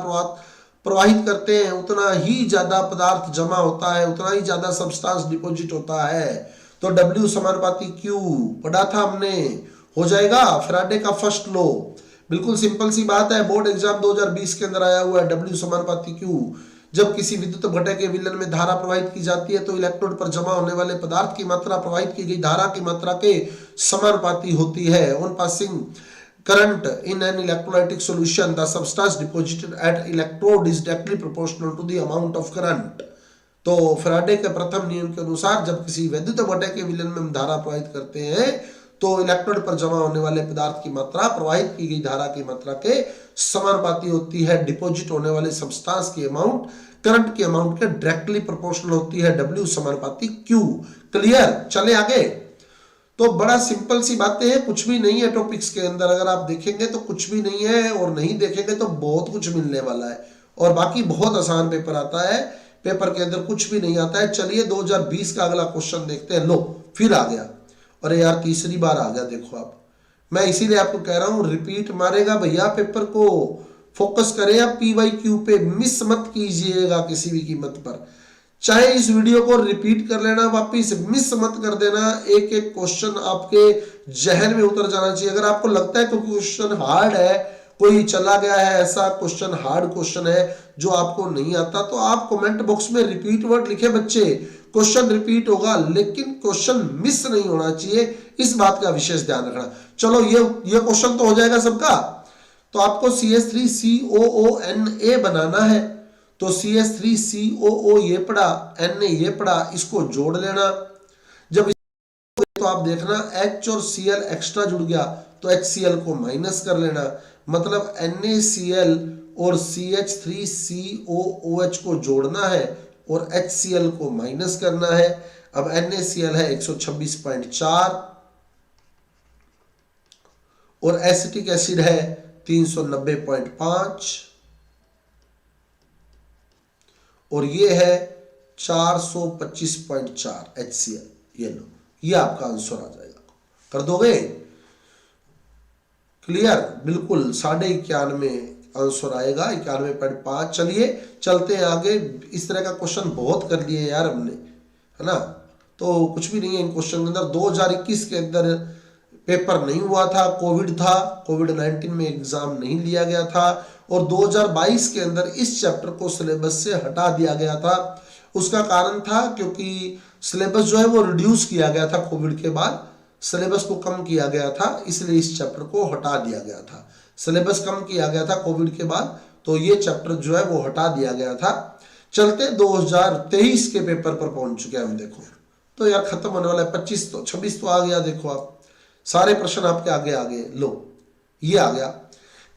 प्रवाहित करते हैं, उतना ही ज्यादा पदार्थ जमा होता है, उतना ही ज्यादा सब्सटेंस डिपॉजिट होता है। तो W समानुपाती Q पढ़ा था हमने, हो जाएगा फैराडे का फर्स्ट लॉ। बिल्कुल सिंपल सी बात है, बोर्ड एग्जाम 2020 के अंदर आया हुआ है, W समानुपाती Q। जब किसी विद्युत अपघटन के विलयन में धारा प्रवाहित की जाती है तो इलेक्ट्रोड पर जमा होने वाले पदार्थ की मात्रा प्रवाहित की गई धारा की मात्रा के समानुपाती होती है। On passing current in an electrolytic solution, the substance deposited at electrode is directly proportional to the amount of current। तो फैराडे के प्रथम नियम के अनुसार जब किसी विद्युत अपघटन के विलयन में हम धारा प्रवाहित करते हैं तो इलेक्ट्रोड पर जमा होने वाले पदार्थ की मात्रा प्रवाहित की गई धारा की मात्रा के समानुपाती होती है। डिपॉजिट होने वाले सब्सटेंस की अमाउंट करंट के अमाउंट के डायरेक्टली प्रोपोर्शनल होती है, W समानुपाती Q। क्लियर? चले आगे। तो बड़ा सिंपल सी बातें हैं, कुछ भी नहीं है टॉपिक्स के अंदर, अगर आप देखेंगे तो कुछ भी नहीं है और नहीं देखेंगे तो बहुत कुछ मिलने वाला है। और बाकी बहुत आसान पेपर आता है, पेपर के अंदर कुछ भी नहीं आता है। चलिए 2020 का अगला क्वेश्चन देखते हैं। लो फिर आ गया, अरे यार तीसरी बार आ गया, देखो आप, मैं इसीलिए आपको कह रहा हूं रिपीट मारेगा भैया, पेपर को फोकस करें आप, PYQ पे मिस मत कीजिएगा किसी भी कीमत पर। चाहे इस वीडियो को रिपीट कर लेना वापिस, मिस मत कर देना, एक एक क्वेश्चन आपके जहन में उतर जाना चाहिए। अगर आपको लगता है कोई क्वेश्चन हार्ड है, कोई चला गया है ऐसा क्वेश्चन, हार्ड क्वेश्चन है जो आपको नहीं आता, तो आप कमेंट बॉक्स में रिपीट वर्ड लिखे बच्चे। क्वेश्चन रिपीट होगा लेकिन क्वेश्चन मिस नहीं होना चाहिए, इस बात का विशेष ध्यान रखना। चलो ये क्वेश्चन तो हो जाएगा सबका। तो आपको CH3COONA बनाना है, तो CH3COO ये पड़ा, Na ये पड़ा, इसको जोड़ लेना। जब तो आप देखना H और Cl एक्स्ट्रा जुड़ गया तो HCl को माइनस कर लेना, मतलब NaCl और CH3COOH को जोड़ना है और HCl को माइनस करना है। अब NaCl है 126.4 और एसिटिक एसिड है 390.5 और ये है 425.4 HCl। ये लो, ये आपका आंसर आ जाएगा। कर दोगे? क्लियर? बिल्कुल 91.5 आंसर आएगा, 91.5। चलिए चलते हैं आगे। इस तरह का क्वेश्चन बहुत कर लिए यार हमने, है ना, तो कुछ भी नहीं है इन क्वेश्चन के अंदर। 2021 के अंदर पेपर नहीं हुआ था, कोविड था, कोविड-19 में एग्जाम नहीं लिया गया था और 2022 के अंदर इस चैप्टर को सिलेबस से हटा दिया गया था। उसका कारण था क्योंकि सिलेबस जो है वो रिड्यूस किया गया था, कोविड के बाद सिलेबस को कम किया गया था, इसलिए इस चैप्टर को हटा दिया गया था। सिलेबस कम किया गया था कोविड के बाद, तो ये चैप्टर जो है वो हटा दिया गया था। चलते 2023 के पेपर पर पहुंच चुके हैं हम। देखो तो यार खत्म होने वाला है, 26 तो 26 तो आ गया। देखो आप सारे प्रश्न आपके आगे आ गए। लो ये आ गया।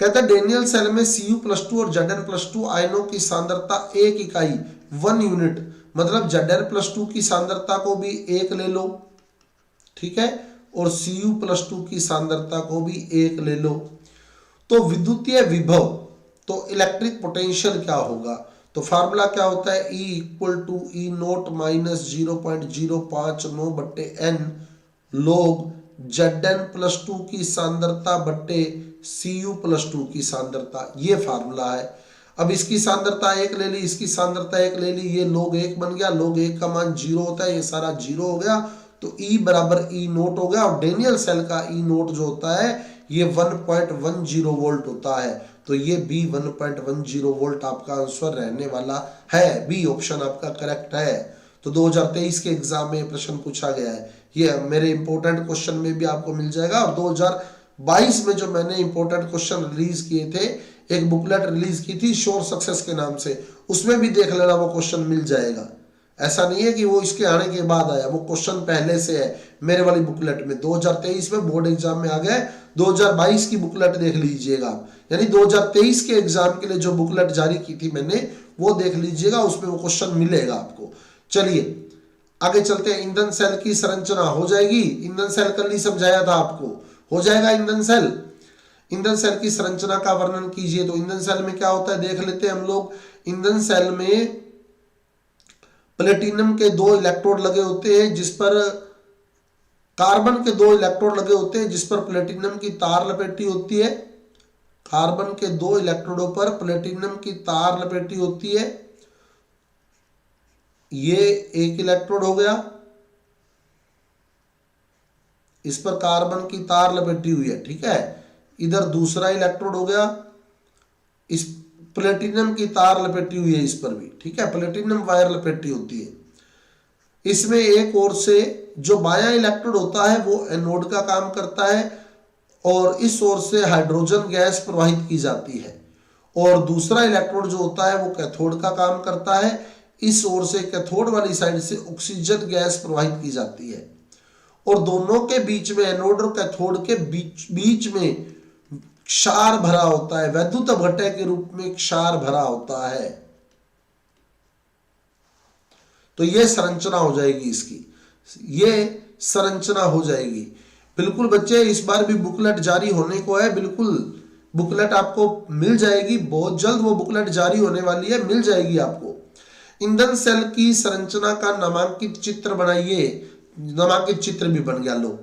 कहता है डेनियल सेल में Cu+2 और Zn+2 आयनों की सांद्रता 1 इकाई 1 यूनिट, मतलब Zn+2 की सांद्रता को भी 1 ले लो, ठीक है, और Cu+2 की सांद्रता को भी 1 ले लो। तो विद्युतीय विभव, तो इलेक्ट्रिक पोटेंशियल क्या होगा? तो फार्मूला क्या होता है? E = E0 - 0.059/n log Zn+2 की सांद्रता बट्टे Cu+2 की सांद्रता। ये फार्मूला है। अब इसकी सांद्रता 1 ले ली, इसकी सांद्रता 1 ले ली, ये log 1 बन गया। log 1 का मान 0 होता है, ये सारा 0 हो गया, तो E = E0 हो गया। और डेनियल सेल का E0 जो होता है ये 1.10 वोल्ट होता है, तो ये B 1.10 वोल्ट आपका आंसर रहने वाला है। बी ऑप्शन आपका करेक्ट है। तो 2023 के एग्जाम में प्रश्न पूछा गया है, ये मेरे इंपॉर्टेंट क्वेश्चन में भी आपको मिल जाएगा। और 2022 में जो मैंने इंपॉर्टेंट क्वेश्चन रिलीज किए थे, एक बुकलेट रिलीज की थी श्योर सक्सेस के नाम से, उसमें भी देख लेना, वो क्वेश्चन मिल जाएगा। ऐसा नहीं है कि वो इसके आने के बाद आया, वो क्वेश्चन पहले से है मेरे वाली बुकलेट में। 2023 में बोर्ड एग्जाम में आ गए, 2022 की बुकलेट देख लीजिएगा। यानी 2023 के एग्जाम के लिए जो बुकलेट जारी की थी मैंने, वो देख लीजिएगा, उसमें वो क्वेश्चन मिलेगा आपको। चलिए आगे चलते हैं। ईंधन सेल की संरचना हो जाएगी। ईंधन सेल कल ही समझाया था आपको, हो जाएगा ईंधन सेल। ईंधन सेल की संरचना का वर्णन कीजिए। तो ईंधन सेल में क्या होता है देख लेते हैं हम लोग। ईंधन सेल में प्लेटिनम के 2 इलेक्ट्रोड लगे होते हैं, जिस पर कार्बन के 2 इलेक्ट्रोड लगे होते हैं, जिस पर प्लेटिनम की तार लपेटी होती है। कार्बन के 2 इलेक्ट्रोडों पर प्लेटिनम की तार लपेटी होती है। ये एक इलेक्ट्रोड हो गया, इस पर कार्बन की तार लपेटी हुई है, ठीक है। इधर दूसरा इलेक्ट्रोड हो गया, इस प्लेटिनम की तार लपेटी हुई है इस पर भी, ठीक है, प्लेटिनम वायर लपेटी होती है। इसमें एक ओर से जो बायां इलेक्ट्रोड होता है वो एनोड का काम करता है और इस ओर से हाइड्रोजन गैस प्रवाहित की जाती है, और दूसरा इलेक्ट्रोड जो होता है वो कैथोड का काम करता है। इस ओर से कैथोड वाली साइड से ऑक्सीजन गैस प्रवाहित की जाती है, और दोनों के बीच में, एनोड और कैथोड के बीच में क्षार भरा होता है, वैद्युत अपघटय के रूप में क्षार भरा होता है। तो ये संरचना हो जाएगी इसकी, ये संरचना हो जाएगी। बिल्कुल बच्चे, इस बार भी बुकलेट जारी होने को है, बिल्कुल बुकलेट आपको मिल जाएगी, बहुत जल्द वो बुकलेट जारी होने वाली है, मिल जाएगी आपको। ईंधन सेल की संरचना का नामांकित चित्र बनाइए। नामांकित चित्र भी बन गया, लो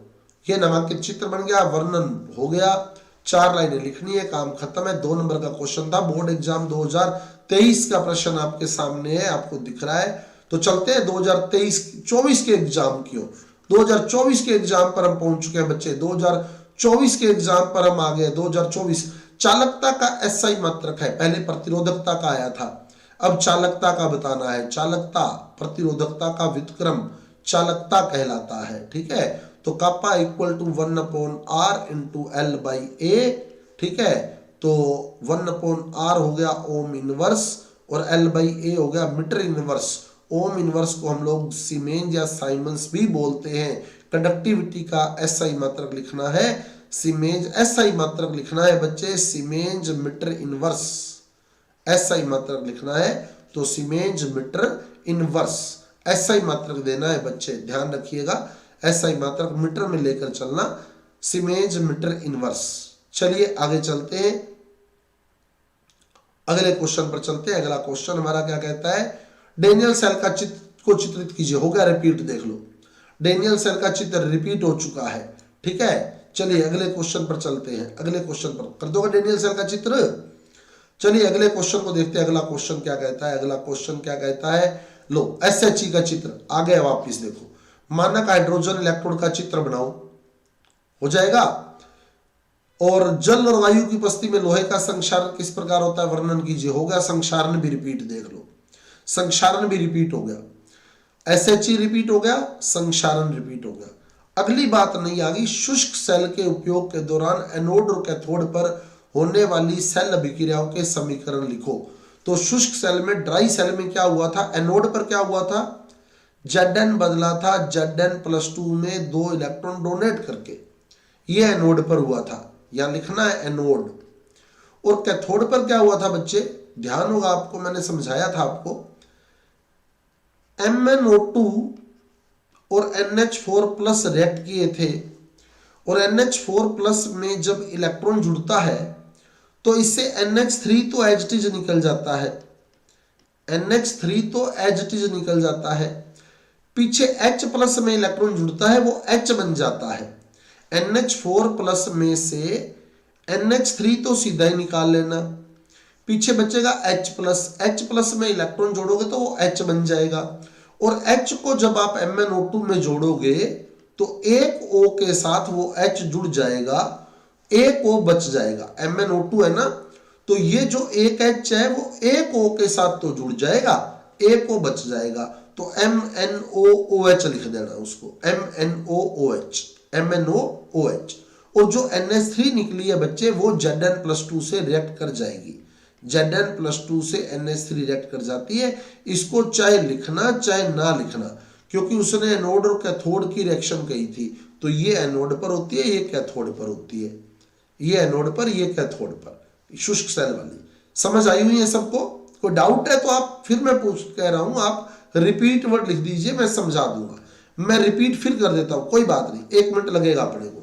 ये नामांकित चित्र बन गया, वर्णन हो गया, 4 लाइनें लिखनी है, काम खत्म है। 2 नंबर का क्वेश्चन था, बोर्ड एग्जाम 2023 का प्रश्न आपके सामने है, आपको दिख रहा है। तो चलते हैं 2023-24 के एग्जाम की ओर। 2024 के एग्जाम पर हम पहुंच चुके हैं बच्चे, 2024 के एग्जाम पर हम आ गए। 2024 चालकता का SI मात्रक है, पहले प्रतिरोधकता का आया था, अब चालकता का बताना है। चालकता प्रतिरोधकता का व्युत्क्रम चालकता कहलाता है, ठीक है। तो कापा = 1/r × L/A, ठीक है। तो 1/r हो गया ओम इनवर्स और L/A हो गया मीटर इनवर्स। ओम इनवर्स को हम लोग सीमेंस या साइमंस भी बोलते हैं, कंडक्टिविटी का एसआई मात्रक लिखना है। सीमेंज एसआई मात्रक लिखना है बच्चे, सीमेंज मीटर इनवर्स एसआई मात्रक लिखना है, तो सीमेंज मीटर इनवर्स एसआई मात्रक देना है बच्चे, ध्यान रखिएगा एसआई मात्रक मीटर में लेकर चलना, सीमेंज मीटर इनवर्स। चलिए आगे चलते हैं, अगले क्वेश्चन पर चलते हैं। अगला क्वेश्चन हमारा क्या कहता है, डेनियल सेल का चित्र को चित्रित कीजिए। हो गया रिपीट, देख लो डेनियल सेल का चित्र रिपीट हो चुका है, ठीक है। चलिए अगले क्वेश्चन पर चलते हैं, अगले क्वेश्चन पर कर दोगे डेनियल सेल का चित्र। चलिए अगले क्वेश्चन को देखते हैं, अगला क्वेश्चन क्या कहता है। अगला क्वेश्चन क्या कहता है, लो SHE का चित्र आ गया वापिस, देखो मानक हाइड्रोजन इलेक्ट्रोड का चित्र बनाओ, हो जाएगा। और जल और वायु की उपस्थिति में लोहे का संक्षारण किस प्रकार होता है वर्णन कीजिए। हो गया संक्षारण भी रिपीट, देख लो संक्षारण भी रिपीट हो गया, SHE रिपीट हो गया, संक्षारण रिपीट हो गया। अगली बात नहीं आ गई, शुष्क सेल के उपयोग के दौरान एनोड और कैथोड पर होने वाली सेल अभिक्रियाओं के समीकरण लिखो। तो शुष्क सेल में, ड्राई सेल में क्या हुआ था, एनोड पर क्या हुआ था, Zn बदला था Zn+2 में 2 इलेक्ट्रॉन डोनेट करके, ये एनोड पर हुआ था, यहां लिखना है एनोड। और कैथोड पर क्या हुआ था बच्चे, ध्यान होगा आपको, मैंने समझाया था आपको, MnO2 और NH4+ रिएक्ट किए थे, और NH4+ में जब इलेक्ट्रॉन जुड़ता है तो इससे NH3 तो एज इट इज निकल जाता है, NH3 तो एज इट इज निकल जाता है, पीछे H+ में इलेक्ट्रॉन जुड़ता है वो H बन जाता है। NH4+ में से NH3 तो सीधा ही निकाल लेना, पीछे बचेगा H+ में इलेक्ट्रॉन जोड़ोगे तो वो H बन जाएगा, और H को जब आप MnO2 में जोड़ोगे तो एक O के साथ वो H जुड़ जाएगा, एक O बच जाएगा। MnO2 है ना, तो ये जो एक H है वो एक O के साथ तो जुड़ जाएगा, एक O बच जाएगा, तो MnOOH लिख देना उसको, MnOOH। और जो NH3 निकली है बच्चे वो Zn+2 से रिएक्ट कर जाएगी, Zn+2 से NH3 रिएक्ट कर जाती है। इसको चाहे लिखना चाहे ना लिखना, क्योंकि उसने एनोड और कैथोड की रिएक्शन कही थी, तो ये एनोड पर होती है, ये कैथोड पर होती है, ये एनोड पर, ये कैथोड पर, शुष्क सेल वाली। समझ आई हुई है सबको? कोई डाउट है तो आप, फिर मैं कह रहा हूं आप रिपीट वर्ड लिख दीजिए, मैं समझा दूंगा, मैं रिपीट फिर कर देता हूं, कोई बात नहीं, 1 मिनट लगेगा अपने को।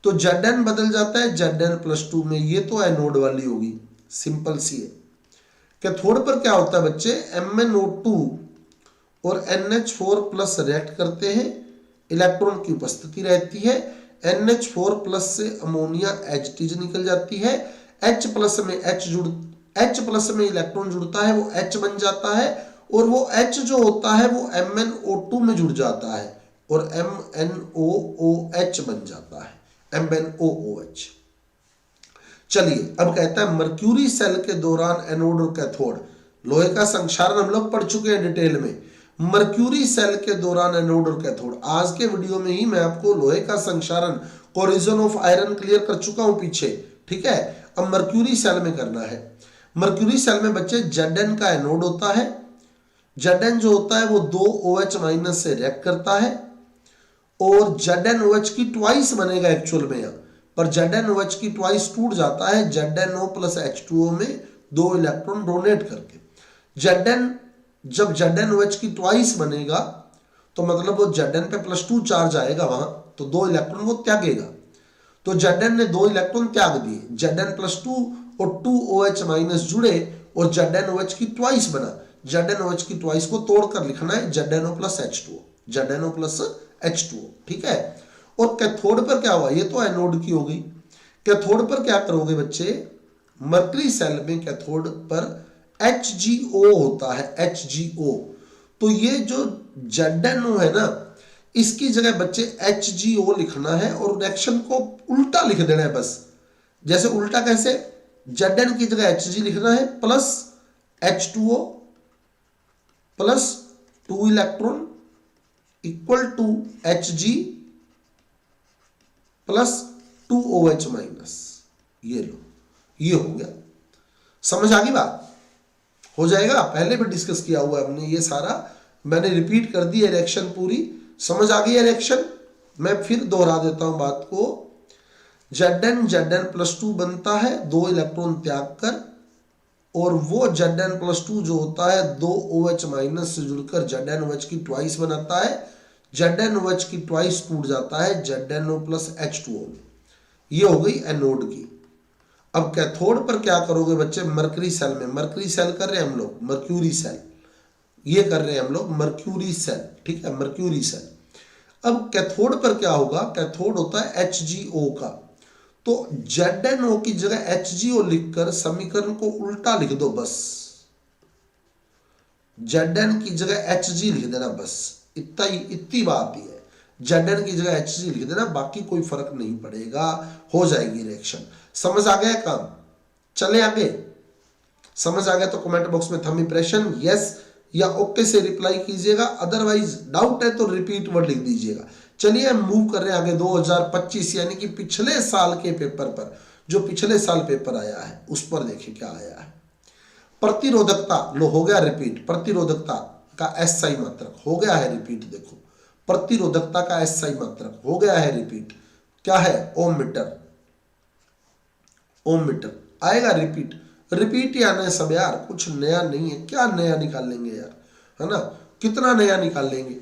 तो Zn बदल जाता है Zn+2 में, ये तो एनोड वाली होगी, सिंपल सी है। कैथोड पर क्या होता है बच्चे, MnO2 और NH4+ रिएक्ट करते हैं, इलेक्ट्रॉन की उपस्थिति रहती है, NH4+ से अमोनिया H निकल जाती है, H+ में H+ में इलेक्ट्रॉन जुड़ता है वो H बन जाता है, और वो H जो होता है वो MnO2 में जुड़ जाता है और MnOOH बन जाता है, MnOOH। चलिए अब कहता है मर्क्यूरी सेल के दौरान एनोड और कैथोड, लोहे का संक्षारण हम लोग पढ़ चुके हैं डिटेल में, मर्क्यूरी सेल के दौरान एनोड और कैथोड। आज के वीडियो में ही मैं आपको लोहे का संक्षारण, कोरिजन ऑफ आयरन क्लियर कर चुका हूं पीछे, ठीक है। अब मर्क्यूरी सेल में करना है। मर्क्यूरी सेल में बच्चे Zn का एनोड होता है, Zn जो होता है वो 2 OH- से रिएक्ट करता है, और ZnOH की ट्वाइस बनेगा एक्चुअल में यहाँ पर, ZnOH की ट्वाइस टूट जाता है ZnO+H2O में 2 इलेक्ट्रॉन डोनेट करके। जब ZnOH की ट्वाइस बनेगा तो मतलब वो Zn पे +2 चार्ज आएगा वहां, तो 2 इलेक्ट्रॉन वो त्यागेगा, तो Zn ने 2 इलेक्ट्रॉन त्याग दिए, Zn+2 और 2 OH- जुड़े और ZnOH की ट्वाइस बना। ZnOH की ट्वाइस को तोड़कर लिखना है ZnO+H2O, ZnO+H2O, ठीक है। और कैथोड पर क्या हुआ, ये तो एनोड की हो गई। कैथोड पर क्या करोगे बच्चे, मर्करी सेल में कैथोड पर HgO होता है, HgO। तो ये जो ZnO है ना, इसकी जगह बच्चे HgO लिखना है और रिएक्शन को उल्टा लिख देना है बस। जैसे उल्टा कैसे, Zn की जगह Hg लिखना है plus H2O plus 2 electron equal to Hg plus 2 OH-, ये लो, ये हो गया। समझ आ गई बात? हो जाएगा, पहले भी डिस्कस किया हुआ है हमने ये सारा, मैंने रिपीट कर दी है रिएक्शन पूरी। समझ आ गई है रिएक्शन? मैं फिर दोहरा देता हूं बात को। Zn+2 बनता है 2 इलेक्ट्रॉन त्याग कर, और वो Zn+2 जो होता है 2 OH माइनस से जुड़कर ZnOH की ट्वाइस बनाता है। ZnOH की ट्वाइस टूट जाता है ZnO+H2O। ये हो गई एनोड की। अब कैथोड पर क्या करोगे बच्चे? मरकरी सेल में, मरकरी सेल कर रहे हैं हम लोग, मर्क्यूरी सेल, ये कर रहे हैं हम लोग मर्क्यूरी सेल, ठीक है, मर्क्यूरी सेल। अब कैथोड पर क्या होगा? कैथोड होता है HgO का, तो ZnO की जगह HgO लिखकर समीकरण को उल्टा लिख दो बस। Zn की जगह Hg लिख देना बस, इतना ही, इतनी बात ही है। Zn की जगह Hg लिख देना, बाकी कोई फर्क नहीं पड़ेगा, हो जाएगी रिएक्शन। समझ आ गया काम? चले आगे। समझ आ गया तो कमेंट बॉक्स में थंब इंप्रेशन यस या ओके से रिप्लाई कीजिएगा, अदरवाइज डाउट है तो रिपीट वर्ड लिख दीजिएगा। चलिए हम मूव कर रहे हैं आगे 2025 यानी कि पिछले साल के पेपर पर। जो पिछले साल पेपर आया है उस पर देखिए क्या आया है। प्रतिरोधकता, लो हो गया रिपीट, प्रतिरोधकता का SI मात्रक हो गया है रिपीट। देखो प्रतिरोधकता का SI मात्रक हो गया है रिपीट, क्या है? ओम मीटर, ओम मीटर आएगा रिपीट। रिपीट ही आना है सब यार, कुछ नया नहीं है। क्या नया निकाल लेंगे यार, है ना? कितना नया निकाल लेंगे?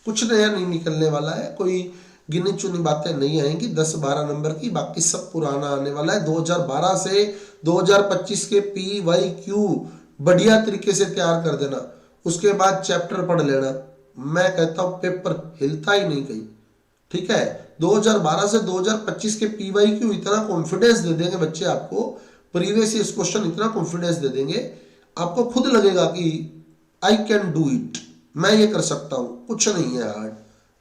कुछ नया नहीं निकलने वाला है, कोई गिनी चुनी बातें नहीं आएंगी 10-12 नंबर की, बाकी सब पुराना आने वाला है। 2012 से 2025 के PYQ बढ़िया तरीके से तैयार कर देना, उसके बाद चैप्टर पढ़ लेना। मैं कहता हूं पेपर हिलता ही नहीं कहीं, ठीक है। 2012 से 2025 के PYQ इतना कॉन्फिडेंस दे देंगे बच्चे आपको, प्रीवियस ईयर क्वेश्चन इतना कॉन्फिडेंस दे देंगे, आपको खुद लगेगा कि आई कैन डू इट, मैं ये कर सकता हूं, कुछ नहीं है हार्ड,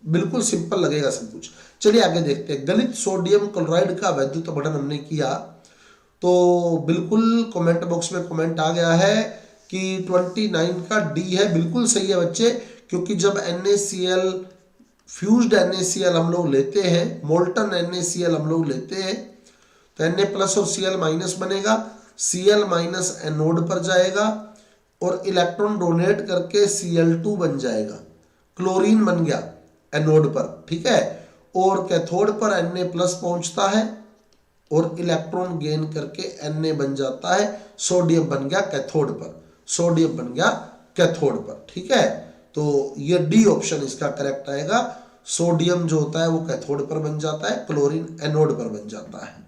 बिल्कुल सिंपल लगेगा सब कुछ। चलिए आगे देखते हैं। गलित सोडियम क्लोराइड का वैद्युत अपघटन हमने किया, तो बिल्कुल कमेंट बॉक्स में कमेंट आ गया है कि 29 का डी है। बिल्कुल सही है बच्चे, क्योंकि जब NaCl फ्यूज्ड NaCl हम लोग लेते हैं, मोल्टन NaCl हम लोग लेते हैं, तो Na+ और Cl- बनेगा, Cl- एनोड पर जाएगा और इलेक्ट्रॉन डोनेट करके Cl2 बन जाएगा, क्लोरीन बन गया एनोड पर, ठीक है। और कैथोड पर Na+ पहुंचता है और इलेक्ट्रॉन गेन करके Na बन जाता है, सोडियम बन गया कैथोड पर, सोडियम बन गया कैथोड पर, ठीक है। तो ये डी ऑप्शन इसका करेक्ट आएगा। सोडियम जो होता है वो कैथोड पर बन जाता है, क्लोरीन एनोड पर बन जाता है।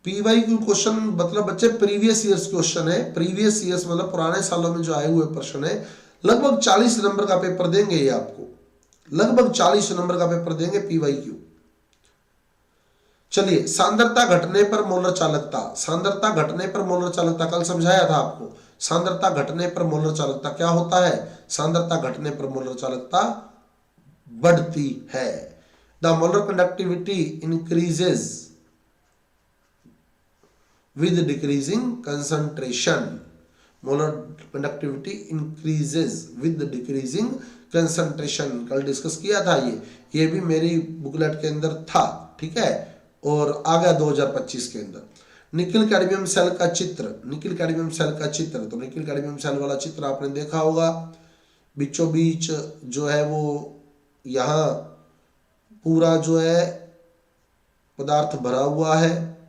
PYQ क्वेश्चन मतलब बच्चे प्रीवियस ईयर्स क्वेश्चन है, प्रीवियस ईयर्स मतलब पुराने सालों में जो आए हुए प्रश्न है। लगभग 40 नंबर का पेपर देंगे ये आपको, लगभग 40 नंबर का पेपर देंगे PYQ। चलिए, सांद्रता घटने पर मोलर चालकता, सांद्रता घटने पर मोलर चालकता कल समझाया था आपको। सांद्रता घटने पर मोलर चालकता क्या होता है? सांद्रता घटने पर मोलर चालकता बढ़ती है। The molar conductivity increases with decreasing concentration, molar conductivity increases with decreasing concentration। कल डिस्कस किया था ये भी मेरी बुकलेट के अंदर था, ठीक है, और आ गया 2025 के अंदर। निकिल कैडमियम सेल का चित्र, निकिल कैडमियम सेल का चित्र, तो निकिल कैडमियम सेल वाला चित्र आपने देखा होगा। बीचों बीच जो है वो यहाँ पूरा जो है पदार्थ भरा हुआ है,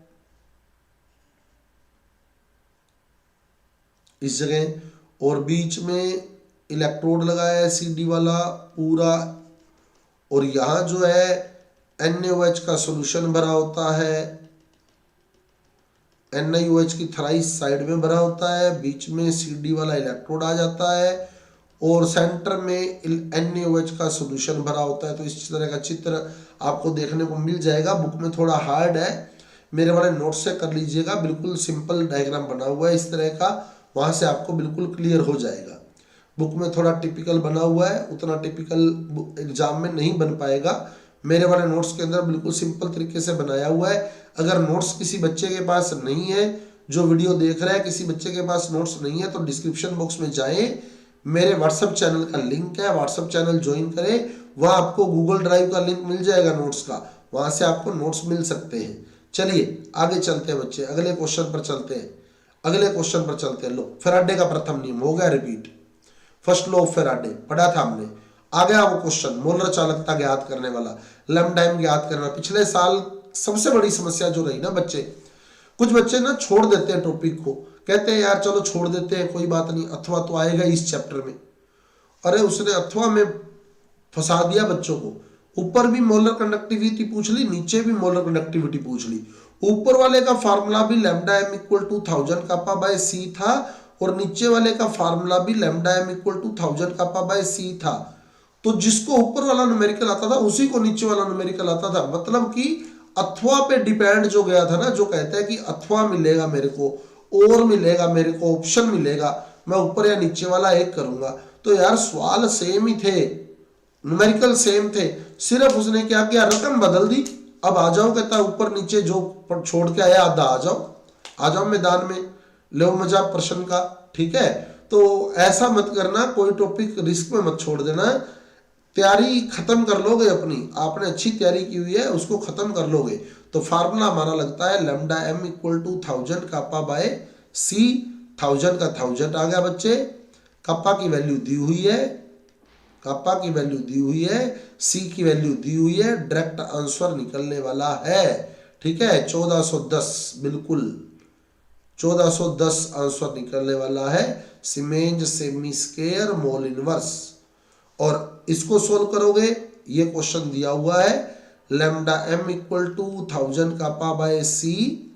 इस जगह, और बीच में इलेक्ट्रोड लगाया है CD वाला पूरा, और यहाँ जो है NaOH का सॉल्यूशन भरा होता है, NiOH की थराइस साइड में भरा होता है, बीच में CD वाला इलेक्ट्रोड आ जाता है और सेंटर में NaOH का सॉल्यूशन भरा होता है। तो इस तरह का चित्र आपको देखने को मिल जाएगा। बुक में थोड़ा हार्ड है, मेरे वाले नोट से कर लीजिएगा, बिल्कुल सिंपल डायग्राम बना हुआ है इस तरह का, वहां से आपको बिल्कुल क्लियर हो जाएगा। बुक में थोड़ा टिपिकल बना हुआ है, उतना टिपिकल एग्जाम में नहीं बन पाएगा। मेरे वाले नोट्स के अंदर बिल्कुल सिंपल तरीके से बनाया हुआ है। अगर नोट्स किसी बच्चे के पास नहीं है, जो वीडियो देख रहा है किसी बच्चे के पास नोट्स नहीं है, तो डिस्क्रिप्शन बॉक्स में जाएं, मेरे व्हाट्सएप चैनल का लिंक है, व्हाट्सएप चैनल ज्वाइन करें, वहाँ आपको गूगल ड्राइव का लिंक मिल जाएगा नोट्स का, वहाँ से आपको नोट्स मिल सकते हैं। चलिए आगे चलते हैं बच्चे, अगले क्वेश्चन पर चलते हैं, अगले क्वेश्चन पर चलते हैं। लो, फैराडे का प्रथम नियम हो गया repeat. First law of Faraday पढ़ा था हमने। आ गया वो क्वेश्चन, मोलर चालकता ज्ञात करने वाला, लैम्डा एम ज्ञात करना। पिछले साल सबसे बड़ी समस्या जो रही ना बच्चे, कुछ बच्चे ना छोड़ देते हैं टॉपिक को, कहते हैं यार चलो छोड़ देते हैं कोई बात नहीं, अथवा तो आएगा इस चैप्टर में। अरे उसने अथवा में फंसा दिया बच्चों को। ऊपर भी मोलर कंडक्टिविटी पूछ ली, नीचे भी मोलर कंडक्टिविटी पूछ ली। ऊपर वाले का फार्मूला भी lambda M equal to 1000 kappa by C था, और नीचे वाले का फार्मूला भी lambda M equal to 1000 kappa by C था। तो जिसको ऊपर वाला न्यूमेरिकल आता था उसी को नीचे वाला न्यूमेरिकल आता था। मतलब कि अथवा पे डिपेंड जो गया था ना, जो कहता है कि अथवा मिलेगा मेरे को, और मिलेगा मेरे को, ऑप्शन मिलेगा, मैं ऊपर या नीचे वाला एक करूंगा। तो यार सवाल सेम ही थे, न्यूमेरिकल सेम थे, सिर्फ उसने क्या किया, रकम बदल दी। अब आ जाओ, कहता है ऊपर नीचे जो छोड़ के आया आधा आ जाओ मैदान में, लो मजा प्रश्न का। ठीक है, तो ऐसा मत करना, कोई टॉपिक रिस्क में मत छोड़ देना। तैयारी खत्म कर लोगे अपनी, आपने अच्छी तैयारी की हुई है उसको खत्म कर लोगे। तो फार्मूला हमारा लगता है lambda M equal to 1000 kappa by C. 1000 का 1000 आ गया बच्चे, कापा की वैल्यू दी हुई है, कापा की वैल्यू दी हुई है, सी की वैल्यू दी हुई है, डायरेक्ट आंसर निकलने वाला है। ठीक है, 1410, बिल्कुल 1410 आंसर निकलने वाला है, Siemens semi square mole inverse. और इसको सोल्व करोगे, ये क्वेश्चन दिया हुआ है, lambda M equal to 1000 kappa by C,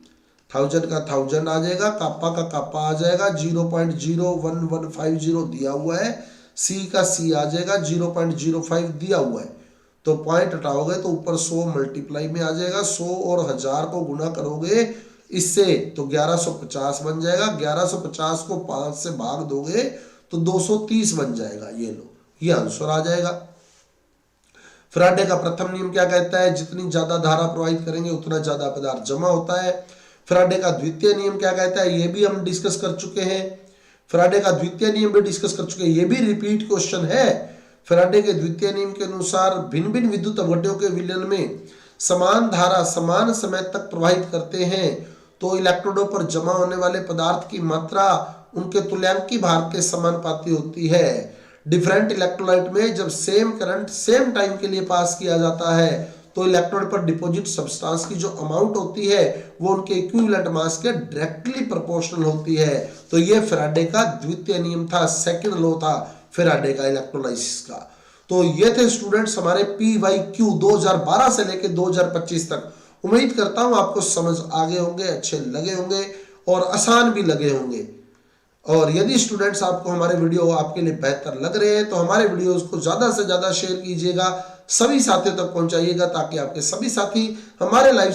1000 का 1000 आ जाएगा, कापा का कापा आ जाएगा, 0.01150 दिया हुआ है, सी का सी आ जाएगा 0.05 दिया हुआ है। तो पॉइंट हटाओगे तो ऊपर 100 मल्टीप्लाई में आ जाएगा, 100 और 1000 को गुना करोगे इससे तो 1150 बन जाएगा, 1150 को 5 से भाग दोगे तो 230 बन जाएगा। ये लो, ये आंसर आ जाएगा। फैराडे का प्रथम नियम क्या कहता है, जितनी ज्यादा धारा प्रवाहित करेंगे उतना ज्यादा पदार्थ जमा होता है। फैराडे का द्वितीय नियम क्या कहता है, ये भी हम डिस्कस कर चुके हैं। फैराडे का द्वितीय नियम भी डिस्कस कर चुके हैं, ये भी रिपीट क्वेश्चन है। फैराडे के द्वितीय नियम के अनुसार भिन्न भिन्न विद्युत अवगुणों के विलयन में समान धारा समान समय तक प्रवाहित करते हैं तो इलेक्ट्रोडों पर जमा होने वाले पदार्थ की मात्रा उनके तुल्यांकी भार के समानुपाती होती है। डिफरेंट इलेक्ट्रोलाइट में जब सेम करंट सेम टाइम के लिए पास किया जाता है तो इलेक्ट्रोड पर डिपॉजिट सब्सटेंस की जो अमाउंट होती है वो उनके इक्विवेलेंट मास के डायरेक्टली प्रोपोर्शनल होती है। तो ये फैराडे का द्वितीय नियम था, सेकंड लॉ था फैराडे का इलेक्ट्रोलाइसिस का। तो ये थे स्टूडेंट्स हमारे PYQ 2012 से लेकर 2025 तक। उम्मीद करता हूं आपको समझ आ गए होंगे, अच्छे लगे होंगे और आसान भी लगे होंगे। और यदि स्टूडेंट्स आपको हमारे वीडियो आपके लिए बेहतर लग रहे हैं तो हमारे वीडियोस को ज्यादा से ज्यादा शेयर कीजिएगा, सभी साथियों तक पहुंचाइएगा ताकि आपके सभी साथी हमारे लाइव